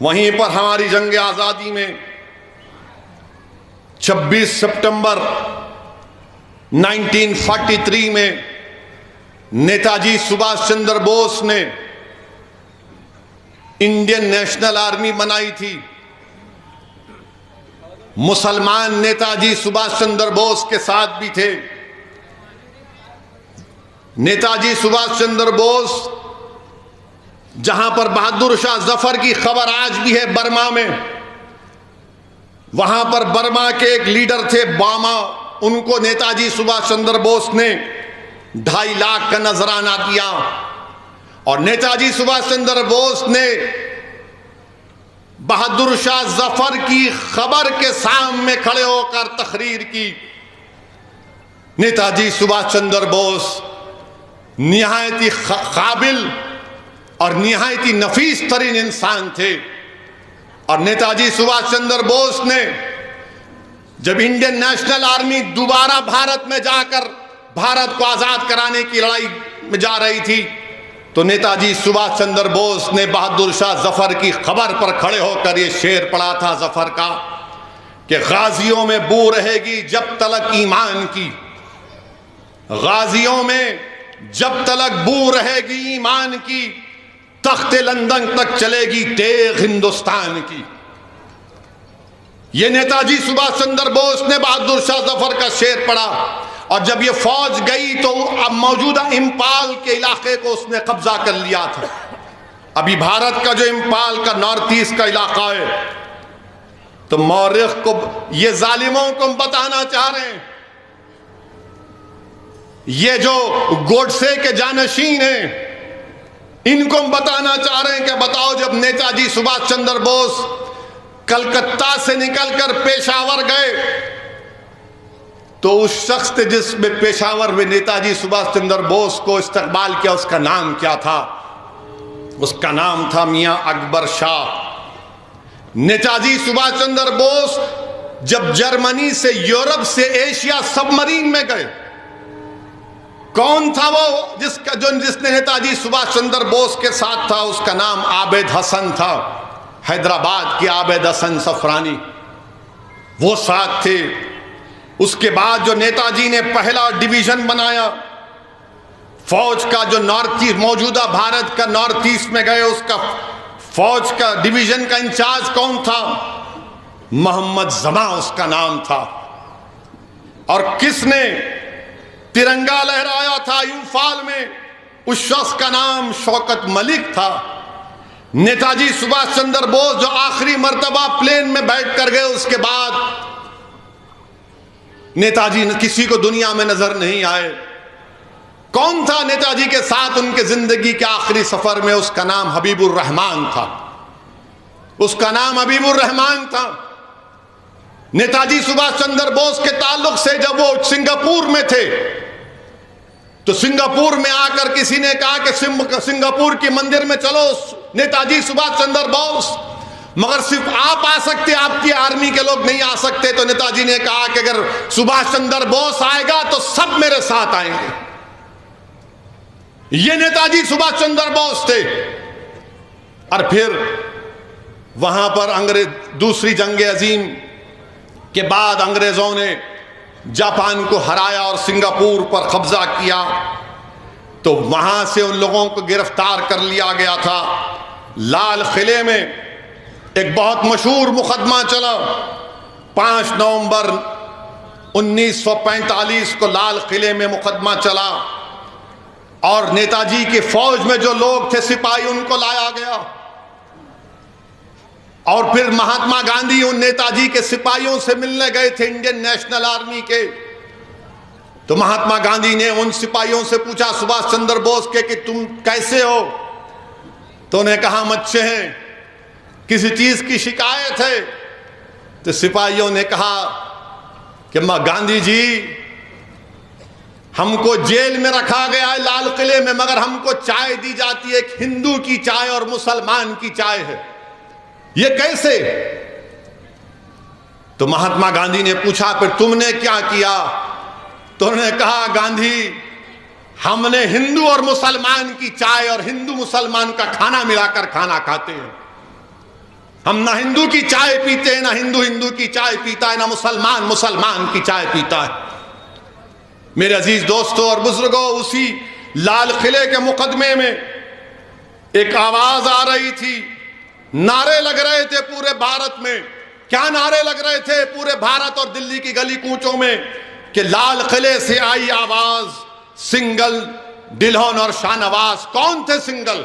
وہیں پر ہماری جنگ آزادی میں 26 سپٹمبر 1943 میں نیتا جی سبھاش چندر بوس نے انڈین نیشنل آرمی بنائی تھی۔ مسلمان نیتا جی سبھاش چندر بوس کے ساتھ بھی تھے۔ نیتا جی سبھاش چندر بوس، جہاں پر بہادر شاہ ظفر کی خبر آج بھی ہے برما میں، وہاں پر برما کے ایک لیڈر تھے باما، ان کو نیتا جی سبھاش چندر بوس نے 2.5 لاکھ کا نذرانہ دیا، اور نیتا جی سبھاش چندر بوس نے بہادر شاہ ظفر کی خبر کے سامنے کھڑے ہو کر تقریر کی۔ نیتا جی سبھاش چندر بوس نہایت ہی قابل اور نہایت ہی نفیس ترین انسان تھے، اور نیتا جی سبھاش چندر بوس نے جب انڈین نیشنل آرمی دوبارہ بھارت میں جا کر بھارت کو آزاد کرانے کی لڑائی میں جا رہی تھی، تو نیتا جی سبھاش چندر بوس نے بہادر شاہ ظفر کی خبر پر کھڑے ہو کر یہ شعر پڑھا تھا ظفر کا کہ غازیوں میں بو رہے گی جب تلک ایمان کی، غازیوں میں جب تلک بو رہے گی ایمان کی، تخت لندن تک چلے گی تیغ ہندوستان کی۔ یہ نیتاجی سبھاش چندر بوس نے بہادر شاہ ظفر کا شعر پڑھا، اور جب یہ فوج گئی تو اب موجودہ امپال کے علاقے کو اس نے قبضہ کر لیا تھا۔ ابھی بھارت کا جو امپال کا نارتھ ایسٹ کا علاقہ ہے، تو مورخ کو یہ ظالموں کو بتانا چاہ رہے ہیں، یہ جو گوڈسے کے جانشین ہیں، ان کو بتانا چاہ رہے ہیں کہ بتاؤ جب نیتاجی سبھاش چندر بوس کلکتہ سے نکل کر پشاور گئے تو اس شخص نے جس میں پشاور میں نیتاجی سبھاش چندر بوس کو استقبال کیا، اس کا نام کیا تھا؟ اس کا نام تھا میاں اکبر شاہ۔ نیتاجی سبھاش چندر بوس جب جرمنی سے یورپ سے ایشیا سب مرین میں گئے، کون تھا وہ جس نے نیتاجی سبھاش چندر بوس کے ساتھ تھا؟ اس کا نام عابد حسن تھا، حیدرآباد کے عابد حسن صفرانی، وہ ساتھ تھے۔ اس کے بعد جو نیتاجی نے پہلا ڈویژن بنایا فوج کا، جو نارتھ ایسٹ موجودہ بھارت کا نارتھ ایسٹ میں گئے، اس کا فوج کا ڈویژن کا انچارج کون تھا؟ محمد زماں اس کا نام تھا۔ اور کس نے ترنگا لہرایا تھا امفال میں؟ اس شخص کا نام شوکت ملک تھا۔ نیتاجی سبھاش چندر بوس جو آخری مرتبہ پلین میں بیٹھ کر گئے، اس کے بعد نیتاجی کسی کو دنیا میں نظر نہیں آئے۔ کون تھا نیتاجی کے ساتھ ان کے زندگی کے آخری سفر میں؟ اس کا نام حبیب الرحمان تھا، اس کا نام حبیب الرحمان تھا۔ نیتاجی سبھاش چندر بوس کے تعلق سے جب وہ سنگاپور میں تھے تو سنگاپور میں آ کر کسی نے کہا کہ سنگاپور کی مندر میں چلو نیتاجی سبھاش چندر بوس، مگر صرف آپ آ سکتے، آپ کی آرمی کے لوگ نہیں آ سکتے۔ تو نیتاجی نے کہا کہ اگر سبھاش چندر بوس آئے گا تو سب میرے ساتھ آئیں گے۔ یہ نیتاجی سبھاش چندر بوس تھے۔ اور پھر وہاں پر دوسری جنگ عظیم کے بعد انگریزوں نے جاپان کو ہرایا اور سنگاپور پر قبضہ کیا، تو وہاں سے ان لوگوں کو گرفتار کر لیا گیا تھا۔ لال قلعے میں ایک بہت مشہور مقدمہ چلا، 5 نومبر 1945 کو لال قلعے میں مقدمہ چلا، اور نیتاجی کی فوج میں جو لوگ تھے سپاہی، ان کو لایا گیا، اور پھر مہاتما گاندھی ان نیتاجی کے سپاہیوں سے ملنے گئے تھے، انڈین نیشنل آرمی کے۔ تو مہاتما گاندھی نے ان سپاہیوں سے پوچھا سبھاش چندر بوس کے کہ تم کیسے ہو؟ تو انہیں کہا ہم اچھے ہیں، کسی چیز کی شکایت ہے؟ تو سپاہیوں نے کہا کہ گاندھی جی ہم کو جیل میں رکھا گیا ہے لال قلعے میں، مگر ہم کو چائے دی جاتی ہے، ایک ہندو کی چائے اور مسلمان کی چائے ہے، یہ کیسے؟ تو مہاتما گاندھی نے پوچھا پھر تم نے کیا کیا؟ تو انہوں نے کہا گاندھی ہم نے ہندو اور مسلمان کی چائے اور ہندو مسلمان کا کھانا ملا کر کھانا کھاتے ہیں، ہم نہ ہندو کی چائے پیتے ہیں، نہ ہندو کی چائے پیتا ہے، نہ مسلمان کی چائے پیتا ہے۔ میرے عزیز دوستوں اور بزرگوں، اسی لال قلعے کے مقدمے میں ایک آواز آ رہی تھی، نعرے لگ رہے تھے پورے بھارت میں۔ کیا نعرے لگ رہے تھے پورے بھارت اور دلی کی گلی کوچوں میں؟ کہ لال قلعے سے آئی آواز، سنگل، ڈلہن اور شاہ نواز۔ کون تھے سنگل؟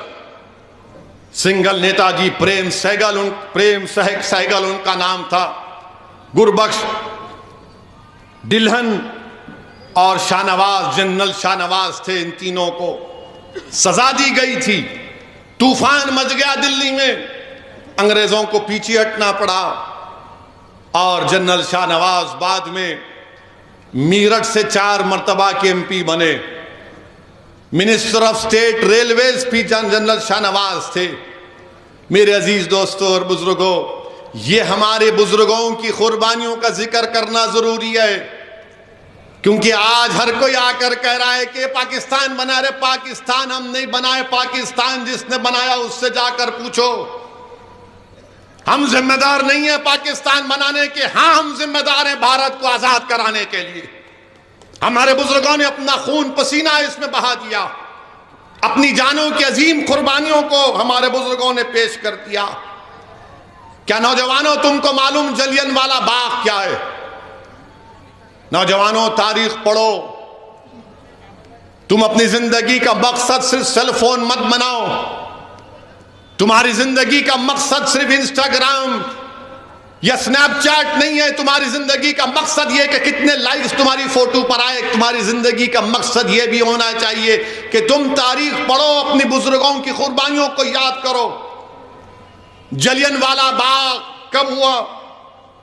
نیتاجی پریم سہگل ان کا نام تھا، گربخش، ڈلہن اور شاہ نواز، جنرل شاہ نواز تھے۔ ان تینوں کو سزا دی گئی تھی۔ طوفان مچ گیا دلی میں، انگریزوں کو پیچھے ہٹنا پڑا، اور جنرل شاہ نواز بعد میں میرٹھ سے 4 مرتبہ کے MP بنے، منسٹر آف اسٹیٹ ریلویز بھی جنرل شاہ نواز تھے۔ میرے عزیز دوستوں اور بزرگوں، یہ ہمارے بزرگوں کی قربانیوں کا ذکر کرنا ضروری ہے، کیونکہ آج ہر کوئی آ کر کہہ رہا ہے کہ پاکستان بنا رہے۔ پاکستان ہم نہیں بنائے، پاکستان جس نے بنایا اس سے جا کر پوچھو۔ ہم ذمہ دار نہیں ہیں پاکستان بنانے کے، ہاں ہم ذمہ دار ہیں بھارت کو آزاد کرانے کے لیے۔ ہمارے بزرگوں نے اپنا خون پسینہ اس میں بہا دیا، اپنی جانوں کی عظیم قربانیوں کو ہمارے بزرگوں نے پیش کر دیا۔ کیا نوجوانوں تم کو معلوم جلین والا باغ کیا ہے؟ نوجوانوں تاریخ پڑھو. تم اپنی زندگی کا مقصد صرف سیل فون مت بناؤ. تمہاری زندگی کا مقصد صرف انسٹاگرام یا سنیپ چیٹ نہیں ہے. تمہاری زندگی کا مقصد یہ کہ کتنے لائکس تمہاری فوٹو پر آئے. تمہاری زندگی کا مقصد یہ بھی ہونا چاہیے کہ تم تاریخ پڑھو, اپنی بزرگوں کی قربانیوں کو یاد کرو. جلین والا باغ کب ہوا؟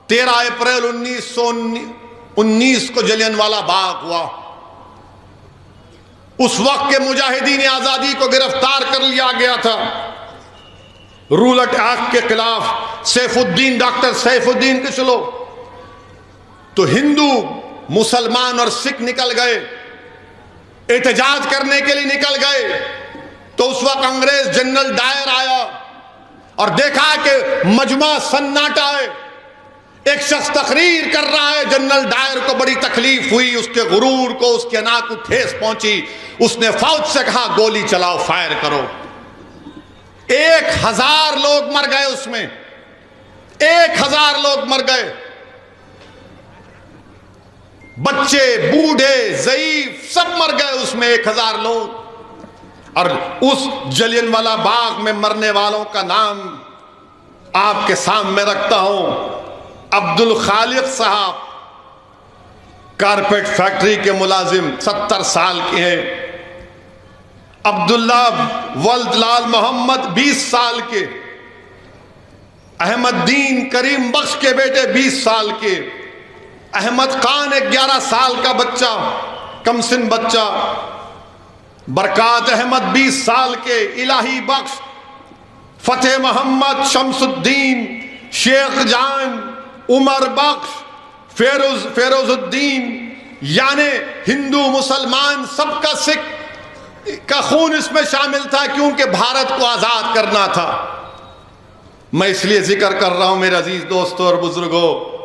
13 اپریل 1919 کو جلین والا باغ ہوا. اس وقت کے مجاہدین آزادی کو گرفتار کر لیا گیا تھا رولٹ ایکٹ کے خلاف. ڈاکٹر سیف الدین کچلو. تو ہندو, مسلمان اور سکھ نکل گئے, احتجاج کرنے کے لیے نکل گئے. تو اس وقت انگریز جنرل ڈائر آیا اور دیکھا کہ مجمع سناٹا ہے. ایک شخص تقریر کر رہا ہے. جنرل ڈائر کو بڑی تکلیف ہوئی, اس کے غرور کو, اس کے انا کو ٹھیس پہنچی. اس نے فوج سے کہا گولی چلاؤ, فائر کرو. 1000 لوگ مر گئے اس میں. 1000 لوگ مر گئے. بچے, بوڑھے, ضعیف سب مر گئے اس میں, 1000 لوگ. اور اس جلین والا باغ میں مرنے والوں کا نام آپ کے سامنے رکھتا ہوں. عبد الخالق صاحب, کارپیٹ فیکٹری کے ملازم, 70 سال کے ہیں. عبداللہ ولد لال محمد 20 سال کے. احمد دین کریم بخش کے بیٹے 20 سال کے. احمد خان 11 سال کا بچہ, کم سن بچہ. برکات احمد 20 سال کے. الہی بخش, فتح محمد, شمس الدین, شیخ جان, عمر بخش, فیروز الدین. یعنی ہندو مسلمان سب کا, سکھ کا خون اس میں شامل تھا, کیونکہ بھارت کو آزاد کرنا تھا. میں اس لیے ذکر کر رہا ہوں میرے عزیز دوستوں اور بزرگوں,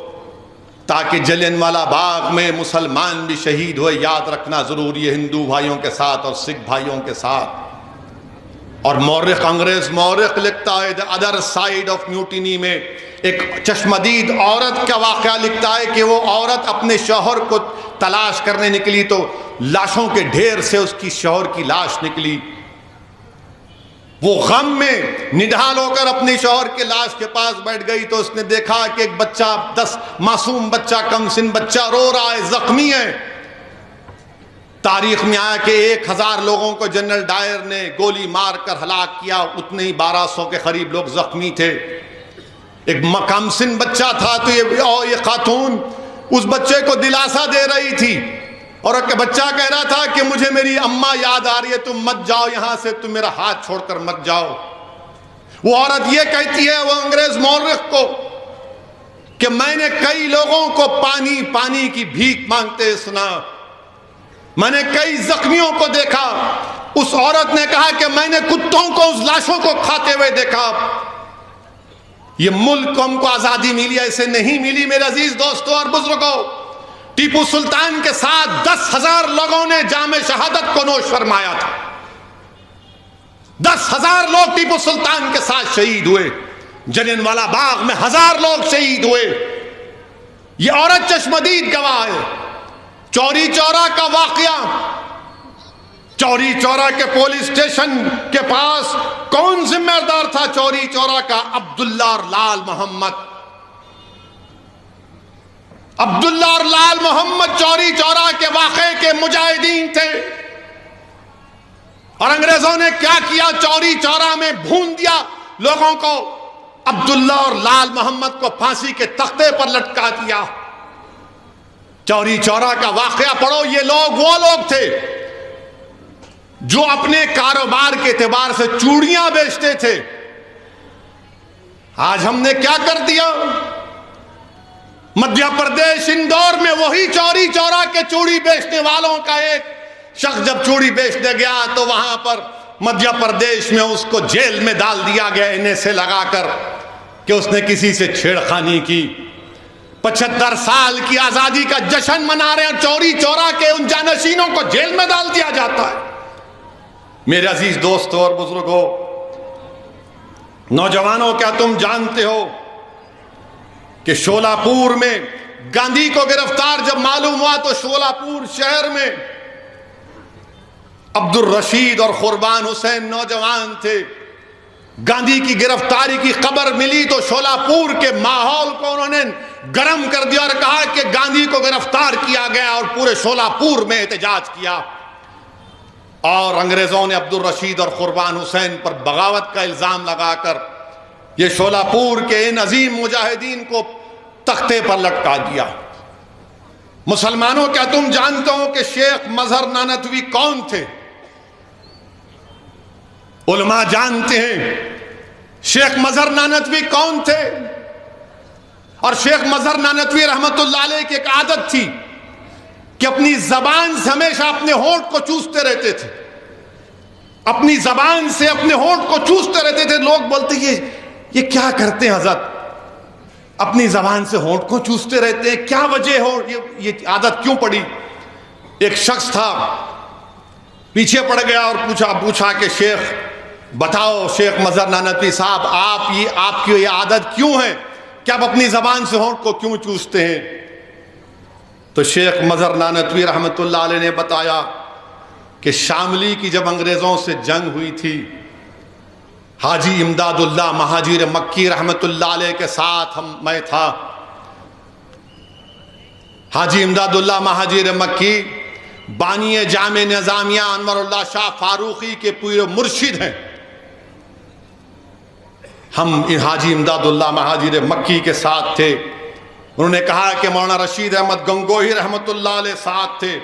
تاکہ جلین والا باغ میں مسلمان بھی شہید ہوئے. یاد رکھنا ضروری ہے, ہندو بھائیوں کے ساتھ اور سکھ بھائیوں کے ساتھ. اور مورخ, انگریز مورخ لکھتا ہے The Other Side of Mutiny میں ایک چشمدید عورت کا واقعہ لکھتا ہے کہ وہ عورت اپنے شوہر کو تلاش کرنے نکلی تو لاشوں کے ڈھیر سے اس کی شوہر کی لاش نکلی. وہ غم میں نڈھال ہو کر اپنی شوہر کے لاش کے پاس بیٹھ گئی تو اس نے دیکھا کہ ایک بچہ, 10 معصوم بچہ, کم سن بچہ رو رہا ہے, زخمی ہے. تاریخ میں آیا کہ 1000 لوگوں کو جنرل ڈائر نے گولی مار کر ہلاک کیا. اتنے ہی 1200 کے قریب لوگ زخمی تھے. ایک کم سن بچہ تھا تو یہ خاتون اس بچے کو دلاسا دے رہی تھی اور بچہ کہہ رہا تھا کہ مجھے میری اماں یاد آ رہی ہے, تم مت جاؤ یہاں سے, تم میرا ہاتھ چھوڑ کر مت جاؤ. وہ عورت یہ کہتی ہے, وہ انگریز مورخ کو, کہ میں نے کئی لوگوں کو پانی کی بھیک مانگتے سنا, میں نے کئی زخمیوں کو دیکھا. اس عورت نے کہا کہ میں نے کتوں کو اس لاشوں کو کھاتے ہوئے دیکھا. یہ ملک کو ہم کو آزادی ملی, ایسے نہیں ملی میرے عزیز دوستوں اور بزرگوں. ٹیپو سلطان کے ساتھ 10,000 لوگوں نے جام شہادت کو نوش فرمایا تھا. 10,000 لوگ ٹیپو سلطان کے ساتھ شہید ہوئے. جلین والا باغ میں 1000 لوگ شہید ہوئے. یہ عورت چشمدید گواہ ہے. چوری چورا کا واقعہ, چوری چورا کے پولیس اسٹیشن کے پاس کون ذمہ دار تھا چوری چورا کا؟ عبداللہ اور لال محمد. عبداللہ اور لال محمد چوری چورا کے واقعے کے مجاہدین تھے. اور انگریزوں نے کیا کیا؟ چوری چورا میں بھون دیا لوگوں کو. عبداللہ اور لال محمد کو پھانسی کے تختے پر لٹکا دیا. چوری چورا کا واقعہ پڑھو. یہ لوگ وہ لوگ تھے جو اپنے کاروبار کے اعتبار سے چوڑیاں بیچتے تھے. آج ہم نے کیا کر دیا؟ مدھیہ پردیش اندور میں وہی چوری چورا کے چوڑی بیچنے والوں کا ایک شخص جب چوڑی بیچنے گیا تو وہاں پر مدھیہ پردیش میں اس کو جیل میں ڈال دیا گیا انہیں سے لگا کر کہ اس نے کسی سے چھیڑخانی کی. 75 سال کی آزادی کا جشن منا رہے ہیں, چوری چورا کے ان جانشینوں کو جیل میں ڈال دیا جاتا ہے. میرے عزیز دوستوں اور بزرگوں, نوجوانوں, کیا تم جانتے ہو کہ شولاپور میں گاندھی کو گرفتار جب معلوم ہوا تو شولاپور شہر میں عبد الرشید اور قربان حسین نوجوان تھے. گاندھی کی گرفتاری کی خبر ملی تو شولاپور کے ماحول کو انہوں نے گرم کر دیا اور کہا کہ گاندھی کو گرفتار کیا گیا، اور پورے شولاپور میں احتجاج کیا. اور انگریزوں نے عبد الرشید اور قربان حسین پر بغاوت کا الزام لگا کر یہ شولاپور کے ان عظیم مجاہدین کو تختے پر لٹکا دیا. مسلمانوں، کیا تم جانتے ہو کہ شیخ مظہر نانوتوی کون تھے؟ علماء جانتے ہیں شیخ مظہر نانوتوی کون تھے. اور شیخ مظہر نانوتوی رحمت اللہ علیہ کی ایک عادت تھی کہ اپنی زبان سے ہمیشہ اپنے ہونٹ کو چوستے رہتے تھے. اپنی زبان سے اپنے ہونٹ کو چوستے رہتے تھے. لوگ بولتے یہ کیا کرتے ہیں حضرت، اپنی زبان سے ہونٹ کو چوستے رہتے ہیں، کیا وجہ ہو، یہ عادت کیوں پڑی؟ ایک شخص تھا پیچھے پڑ گیا اور پوچھا کہ شیخ بتاؤ، شیخ مظہر نانوتوی صاحب، آپ کی یہ عادت کیوں ہے کہ آپ اپنی زبان سے ہونٹ کو کیوں چوستے ہیں؟ تو شیخ مظہر نانوتوی رحمت اللہ علیہ نے بتایا کہ شاملی کی جب انگریزوں سے جنگ ہوئی تھی، حاجی امداد اللہ مہاجر مکی رحمت اللہ علیہ کے ساتھ میں تھا. حاجی امداد اللہ مہاجر مکی بانی جامع نظامیہ انور اللہ شاہ فاروقی کے پورے مرشد ہیں. ہم حاجی امداد اللہ مہاجر مکی کے ساتھ تھے. انہوں نے کہا کہ مولانا رشید احمد گنگوہی رحمت اللہ علیہ ساتھ تھے،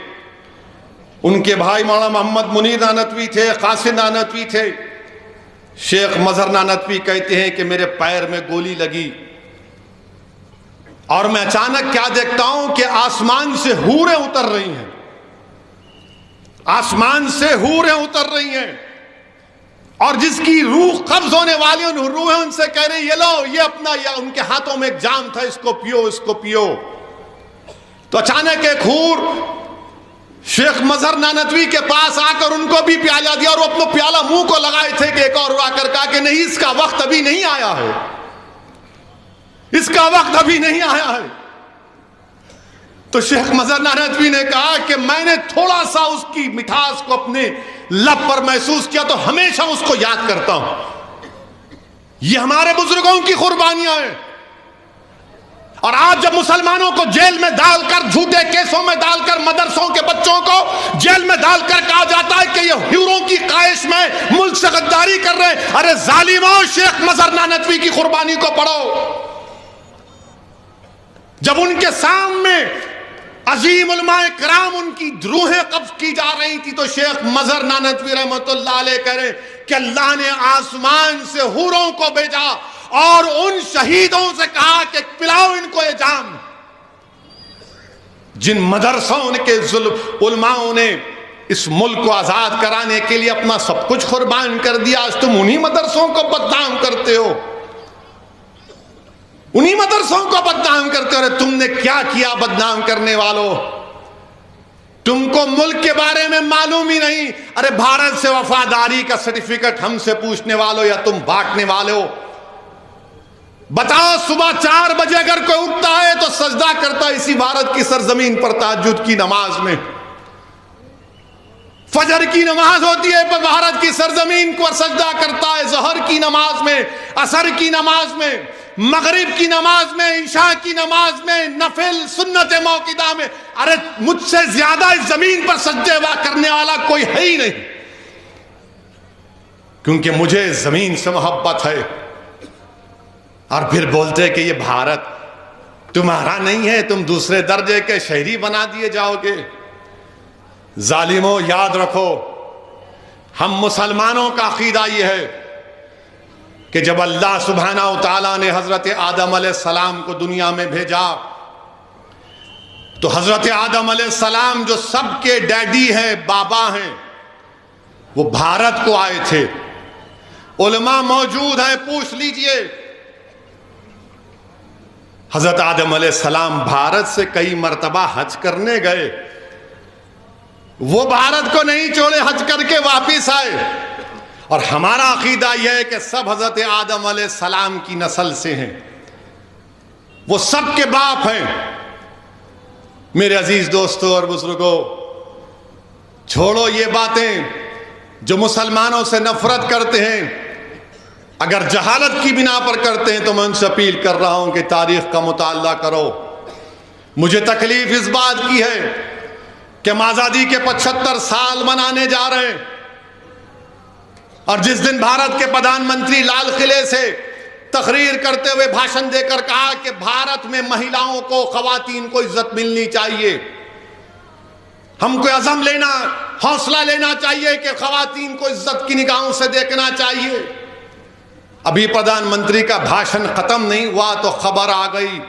ان کے بھائی مولانا محمد منیر نانوتوی تھے، قاسم نانوتوی تھے. شیخ مظہر نانوتوی کہتے ہیں کہ میرے پیر میں گولی لگی اور میں اچانک کیا دیکھتا ہوں کہ آسمان سے حوریں اتر رہی ہیں، آسمان سے حوریں اتر رہی ہیں، اور جس کی روح قبض ہونے والی ان روحیں ان سے کہہ رہی یہ لو، یہ اپنا، یا ان کے ہاتھوں میں ایک جام تھا، اس کو پیو، اس کو پیو. تو اچانک ایک حور شیخ مظہر نانوتوی کے پاس آ کر ان کو بھی پیالہ دیا، اور وہ اپنا پیالہ منہ کو لگائے تھے کہ ایک اور آ کر کہا کہ نہیں، اس کا وقت ابھی نہیں آیا ہے، اس کا وقت ابھی نہیں آیا ہے. تو شیخ مظہر نانوتوی نے کہا کہ میں نے تھوڑا سا اس کی مٹھاس کو اپنے لب پر محسوس کیا تو ہمیشہ اس کو یاد کرتا ہوں. یہ ہمارے بزرگوں کی قربانیاں ہیں. اور آج جب مسلمانوں کو جیل میں ڈال کر، جھوٹے کیسوں میں ڈال کر، مدرسوں کے بچوں کو جیل میں ڈال کر کہا جاتا ہے کہ یہ حوروں کی خواہش میں ملک سے غداری کر رہے ہیں، ارے ظالموں، شیخ مظہر نانوتوی کی قربانی کو پڑھو. جب ان کے سامنے عظیم علماء کرام ان کی روحیں قبض کی جا رہی تھی تو شیخ مظہر نانوتوی رحمت اللہ علیہ کہہ رہے کہ اللہ نے آسمان سے حوروں کو بھیجا اور ان شہیدوں سے کہا کہ پلاؤ ان کو یہ جام. جن مدرسوں کے علماءوں نے اس ملک کو آزاد کرانے کے لیے اپنا سب کچھ قربان کر دیا، آج تم انہی مدرسوں کو بدنام کرتے ہو، انہی مدرسوں کو بدنام کرتے ہو. تم نے کیا کیا بدنام کرنے والوں؟ تم کو ملک کے بارے میں معلوم ہی نہیں. ارے بھارت سے وفاداری کا سرٹیفکیٹ ہم سے پوچھنے والوں یا تم بانٹنے والے ہو؟ بتاؤ، صبح 4 بجے اگر کوئی اٹھتا ہے تو سجدہ کرتا ہے اسی بھارت کی سرزمین پر تہجد کی نماز میں. فجر کی نماز ہوتی ہے پر بھارت کی سرزمین پر سجدہ کرتا ہے، ظہر کی نماز میں، عصر کی نماز میں، مغرب کی نماز میں، عشاء کی نماز میں، نفل سنت موقدہ میں. ارے مجھ سے زیادہ اس زمین پر سجدے کرنے والا کوئی ہے ہی نہیں، کیونکہ مجھے زمین سے محبت ہے. اور پھر بولتے کہ یہ بھارت تمہارا نہیں ہے، تم دوسرے درجے کے شہری بنا دیے جاؤ گے. ظالموں، یاد رکھو، ہم مسلمانوں کا عقیدہ یہ ہے کہ جب اللہ سبحانہ و تعالیٰ نے حضرت آدم علیہ السلام کو دنیا میں بھیجا تو حضرت آدم علیہ السلام جو سب کے ڈیڈی ہیں، بابا ہیں، وہ بھارت کو آئے تھے. علماء موجود ہیں، پوچھ لیجئے. حضرت آدم علیہ السلام بھارت سے کئی مرتبہ حج کرنے گئے، وہ بھارت کو نہیں چھوڑے، حج کر کے واپس آئے. اور ہمارا عقیدہ یہ ہے کہ سب حضرت آدم علیہ السلام کی نسل سے ہیں. وہ سب کے باپ ہیں۔ میرے عزیز دوستوں اور بزرگوں، چھوڑو یہ باتیں جو مسلمانوں سے نفرت کرتے ہیں، اگر جہالت کی بنا پر کرتے ہیں تو میں ان سے اپیل کر رہا ہوں کہ تاریخ کا مطالعہ کرو۔ مجھے تکلیف اس بات کی ہے کہ ہم آزادی کے 75 سال منانے جا رہے ہیں، اور جس دن بھارت کے پردھان منتری لال قلعے سے تقریر کرتے ہوئے بھاشن دے کر کہا کہ بھارت میں مہیلاؤں کو، خواتین کو عزت ملنی چاہیے، ہم کو عزم لینا، حوصلہ لینا چاہیے کہ خواتین کو عزت کی نگاہوں سے دیکھنا چاہیے۔ ابھی پردھان منتری کا بھاشن ختم نہیں ہوا تو خبر آ گئی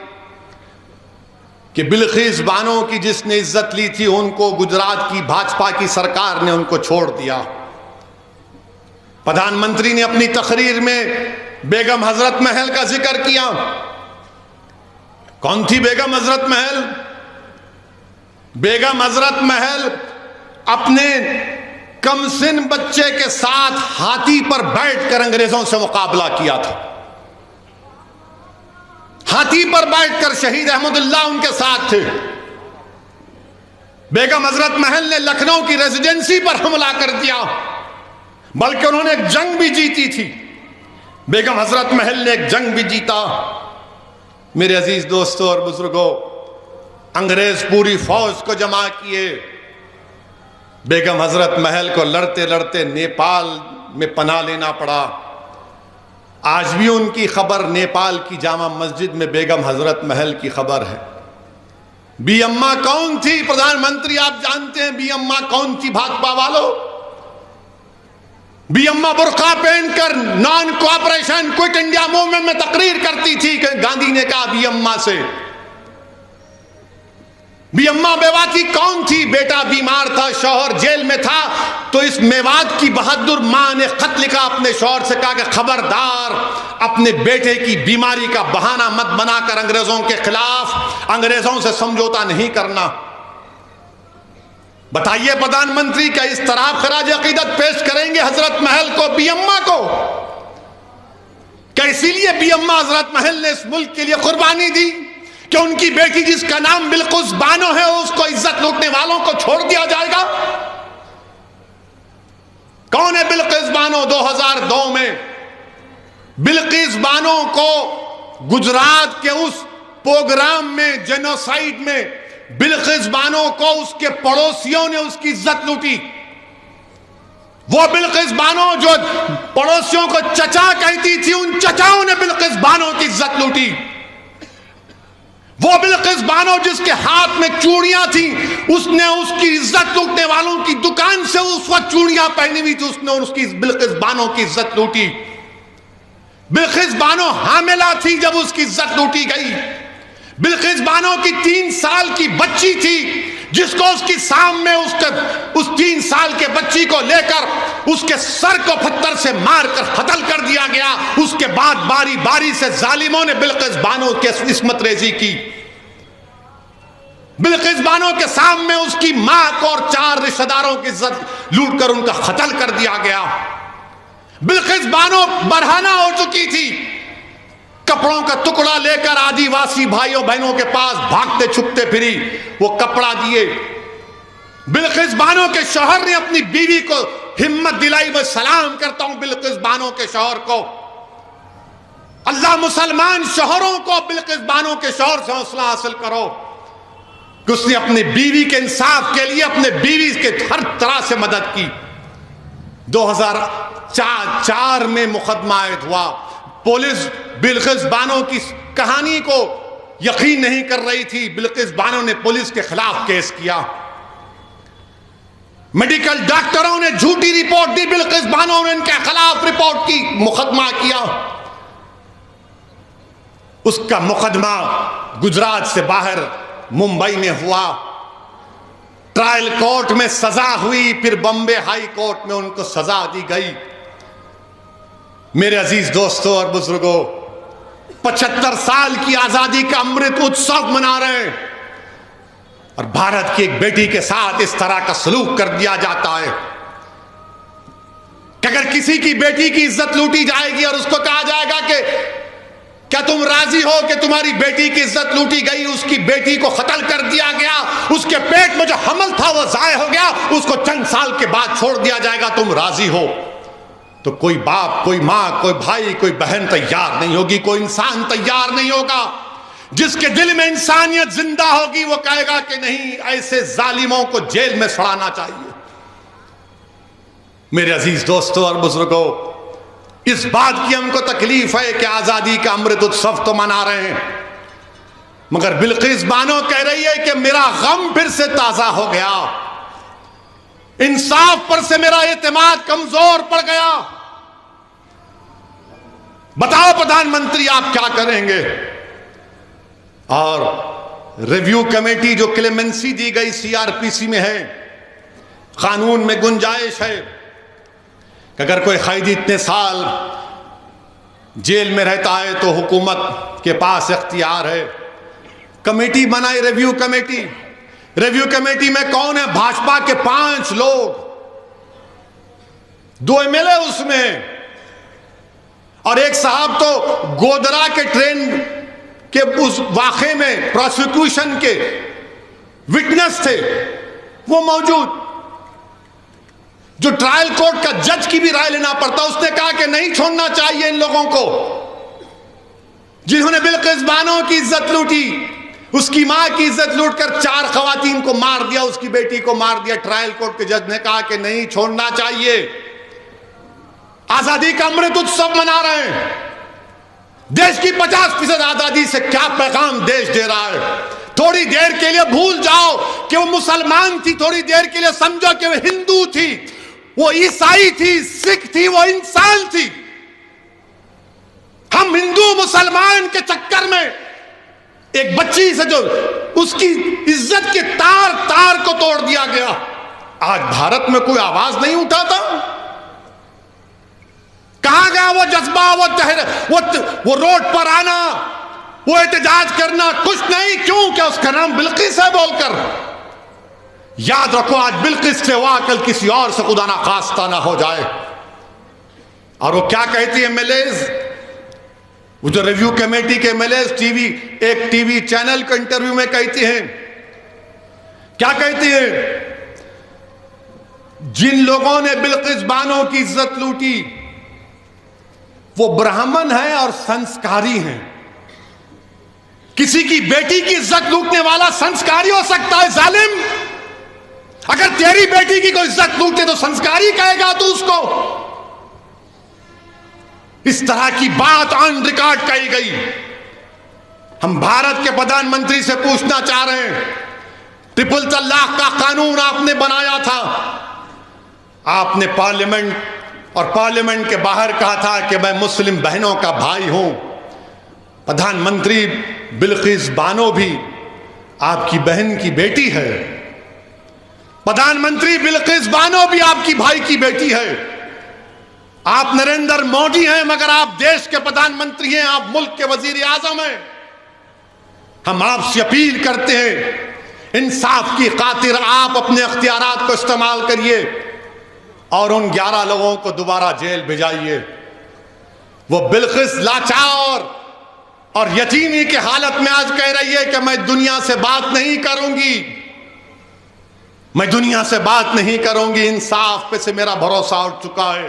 کہ بلقیس بانو کی جس نے عزت لی تھی ان کو گجرات کی بھاجپا کی سرکار نے ان کو چھوڑ دیا۔ پردھان منتری نے اپنی تقریر میں بیگم حضرت محل کا ذکر کیا۔ کون تھی بیگم حضرت محل؟ بیگم حضرت محل اپنے کم سن بچے کے ساتھ ہاتھی پر بیٹھ کر انگریزوں سے مقابلہ کیا تھا۔ ہاتھی پر بیٹھ کر شہید احمد اللہ ان کے ساتھ تھے۔ بیگم حضرت محل نے لکھنؤ کی ریزیڈنسی پر حملہ کر دیا، بلکہ انہوں نے ایک جنگ بھی جیتی تھی۔ بیگم حضرت محل نے ایک جنگ بھی جیتا۔ میرے عزیز دوستوں اور بزرگوں، انگریز پوری فوج کو جمع کیے، بیگم حضرت محل کو لڑتے لڑتے نیپال میں پناہ لینا پڑا۔ آج بھی ان کی خبر نیپال کی جامع مسجد میں بیگم حضرت محل کی خبر ہے۔ بی اماں کون تھی؟ پردھان منتری آپ جانتے ہیں بی اماں کون تھی بھاجپا والوں؟ بی اماں برقع پہن کر naan cooperation quit India movement میں تقریر کرتی تھی کہ گاندھی نے کہا بی اماں سے۔ بی اماں میواتی کون تھی؟ بیٹا بیمار تھا، شوہر جیل میں تھا، تو اس میوات کی بہادر ماں نے خط لکھا اپنے شوہر سے، کہا کہ خبردار اپنے بیٹے کی بیماری کا بہانہ مت بنا کر انگریزوں کے خلاف، انگریزوں سے سمجھوتا نہیں کرنا۔ بتائیے پردھان منتری کیا اس طرح خراج عقیدت پیش کریں گے حضرت محل کو، بی اماں کو؟ کیا اسی لیے بی اماں حضرت محل نے اس ملک کے لیے قربانی دی کہ ان کی بیٹی جس کا نام بلقیس بانو ہے اس کو عزت لوٹنے والوں کو چھوڑ دیا جائے گا؟ کون ہے بلقیس بانو؟ 2002 میں بلقیس بانو کو گجرات کے اس پروگرام میں، جینوسائیڈ میں، بلقیس بانو کو اس کے پڑوسیوں نے اس کی عزت لوٹی۔ وہ بلقیس بانو جو پڑوسیوں کو چچا کہتی تھی، ان چچاؤں نے بلقیس بانو کی عزت لوٹی۔ وہ بلقیس بانو جس کے ہاتھ میں چوڑیاں تھیں، اس نے اس کی عزت لوٹنے والوں کی دکان سے اس وقت چوڑیاں پہنی ہوئی تھی، اس نے اس کی بلقیس بانو کی عزت لوٹی۔ بلقیس بانو حاملہ تھی جب اس کی عزت لوٹی گئی۔ بلقیس بانو کی 3 سال کی بچی تھی جس کو اس کی سام میں اس 3 سال کے بچی کو لے کر اس کے سر کو پتھر سے مار کر قتل کر دیا گیا۔ اس کے بعد باری باری سے ظالموں نے بلقیس بانو کی عصمت ریزی کی۔ بلقیس بانو کے سامنے اس کی ماں کو اور 4 رشتہ داروں کی عزت لوٹ کر ان کا قتل کر دیا گیا۔ بلقیس بانو برہنہ ہو چکی تھی، کپڑوں کا ٹکڑا لے کر آدی واسی بھائیوں بہنوں کے پاس بھاگتے چھپتے پھری، وہ کپڑا دیے۔ بلقیس بانو کے شوہر نے اپنی بیوی کو ہمت دلائی، میں سلام کرتا ہوں بلقیس بانو کے شوہر کو۔ اللہ مسلمان شوہروں کو بلقیس بانو کے شوہر سے حوصلہ حاصل کرو کہ اس نے اپنی بیوی کے انصاف کے لیے اپنے بیوی کے ہر طرح سے مدد کی۔ 2004 میں مقدمہ عائد ہوا۔ پولیس بلقیس بانو کی کہانی کو یقین نہیں کر رہی تھی، بلقیس بانو نے پولیس کے خلاف کیس کیا۔ میڈیکل ڈاکٹروں نے جھوٹی رپورٹ دی، بلقیس بانو نے ان کے خلاف رپورٹ کی، مقدمہ کیا۔ اس کا مقدمہ گجرات سے باہر ممبئی میں ہوا، ٹرائل کورٹ میں سزا ہوئی، پھر بمبے ہائی کورٹ میں ان کو سزا دی گئی۔ میرے عزیز دوستوں اور بزرگوں، 75 سال کی آزادی کا امرت اتسو منا رہے ہیں، اور بھارت کی ایک بیٹی کے ساتھ اس طرح کا سلوک کر دیا جاتا ہے کہ اگر کسی کی بیٹی کی عزت لوٹی جائے گی اور اس کو کہا جائے گا کہ کیا تم راضی ہو کہ تمہاری بیٹی کی عزت لوٹی گئی، اس کی بیٹی کو قتل کر دیا گیا، اس کے پیٹ میں جو حمل تھا وہ ضائع ہو گیا، اس کو چند سال کے بعد چھوڑ دیا جائے گا؟ تم راضی ہو؟ تو کوئی باپ، کوئی ماں، کوئی بھائی، کوئی بہن تیار نہیں ہوگی، کوئی انسان تیار نہیں ہوگا۔ جس کے دل میں انسانیت زندہ ہوگی وہ کہے گا کہ نہیں، ایسے ظالموں کو جیل میں سڑانا چاہیے۔ میرے عزیز دوستو اور بزرگوں، اس بات کی ہم کو تکلیف ہے کہ آزادی کا امرت اتسو تو منا رہے ہیں، مگر بلقیس بانو کہہ رہی ہے کہ میرا غم پھر سے تازہ ہو گیا، انصاف پر سے میرا اعتماد کمزور پڑ گیا۔ بتاؤ پردھان منتری آپ کیا کریں گے؟ اور ریویو کمیٹی جو کلیمنسی دی گئی سی آر پی سی میں ہے، قانون میں گنجائش ہے کہ اگر کوئی قیدی اتنے سال جیل میں رہتا ہے تو حکومت کے پاس اختیار ہے، کمیٹی بنائی ریویو کمیٹی۔ ریویو کمیٹی میں کون ہے؟ بھاجپا کے 5 لوگ، 2 ایم ایل اے اس میں، اور ایک صاحب تو گودرا کے ٹرین کے اس واقعے میں پروسیکیوشن کے وٹنس تھے، وہ موجود۔ جو ٹرائل کورٹ کا جج کی بھی رائے لینا پڑتا، اس نے کہا کہ نہیں چھوڑنا چاہیے ان لوگوں کو، جنہوں نے بلقیس بانو کی عزت لوٹی، اس کی ماں کی عزت لوٹ کر 4 خواتین کو مار دیا، اس کی بیٹی کو مار دیا۔ ٹرائل کورٹ کے جج نے کہا کہ نہیں چھوڑنا چاہیے۔ آزادی کا امرت اتسو منا رہے ہیں، دیش کی 50% آزادی سے کیا پیغام دیش دے رہا ہے؟ تھوڑی دیر کے لیے بھول جاؤ کہ وہ مسلمان تھی، تھوڑی دیر کے لیے سمجھو کہ وہ ہندو تھی، وہ عیسائی تھی، سکھ تھی، وہ انسان تھی۔ ہم ہندو مسلمان کے چکر میں ایک بچی سے جو اس کی عزت کے تار کو توڑ دیا گیا، آج بھارت میں کوئی آواز نہیں اٹھاتا۔ کہاں گیا وہ جذبہ، وہ روڈ پر آنا، وہ احتجاج کرنا؟ کچھ نہیں۔ کیوں؟ کہ اس کا نام بلقیس ہے بول کر۔ یاد رکھو آج بلقیس سے ہوا، کل کسی اور سے خدا نخواستہ نہ ہو جائے۔ اور وہ کیا کہتی ہے میلیز، وہ جو ریویو کمیٹی کے میلیز ایک ٹی وی چینل کے انٹرویو میں کہتی ہیں، کیا کہتی ہے؟ جن لوگوں نے بلقیس بانو کی عزت لوٹی وہ برہمن ہیں اور سنسکاری ہیں۔ کسی کی بیٹی کی عزت لوٹنے والا سنسکاری ہو سکتا ہے ظالم؟ اگر تیری بیٹی کی کوئی عزت لوٹے تو سنسکاری کہے گا تو اس کو؟ اس طرح کی بات آن ریکارڈ کہی گئی۔ ہم بھارت کے پردھان منتری سے پوچھنا چاہ رہے ہیں، ٹرپل طلاق کا قانون آپ نے بنایا تھا، آپ نے پارلیمنٹ کے باہر کہا تھا کہ میں مسلم بہنوں کا بھائی ہوں۔ پردھان منتری بلقیس بانو بھی آپ کی بہن کی بیٹی ہے، پردھان منتری بلقیس بانو بھی آپ کی بھائی کی بیٹی ہے۔ آپ نریندر مودی ہیں مگر آپ دیش کے پردھان منتری ہیں، آپ ملک کے وزیر اعظم ہیں۔ ہم آپ سے اپیل کرتے ہیں، انصاف کی خاطر آپ اپنے اختیارات کو استعمال کریے اور ان 11 لوگوں کو دوبارہ جیل بھیجائیے۔ وہ بلقیس لاچار اور یتیمی کی حالت میں آج کہہ رہی ہے کہ میں دنیا سے بات نہیں کروں گی، میں دنیا سے بات نہیں کروں گی، انصاف پہ سے میرا بھروسہ اٹھ چکا ہے۔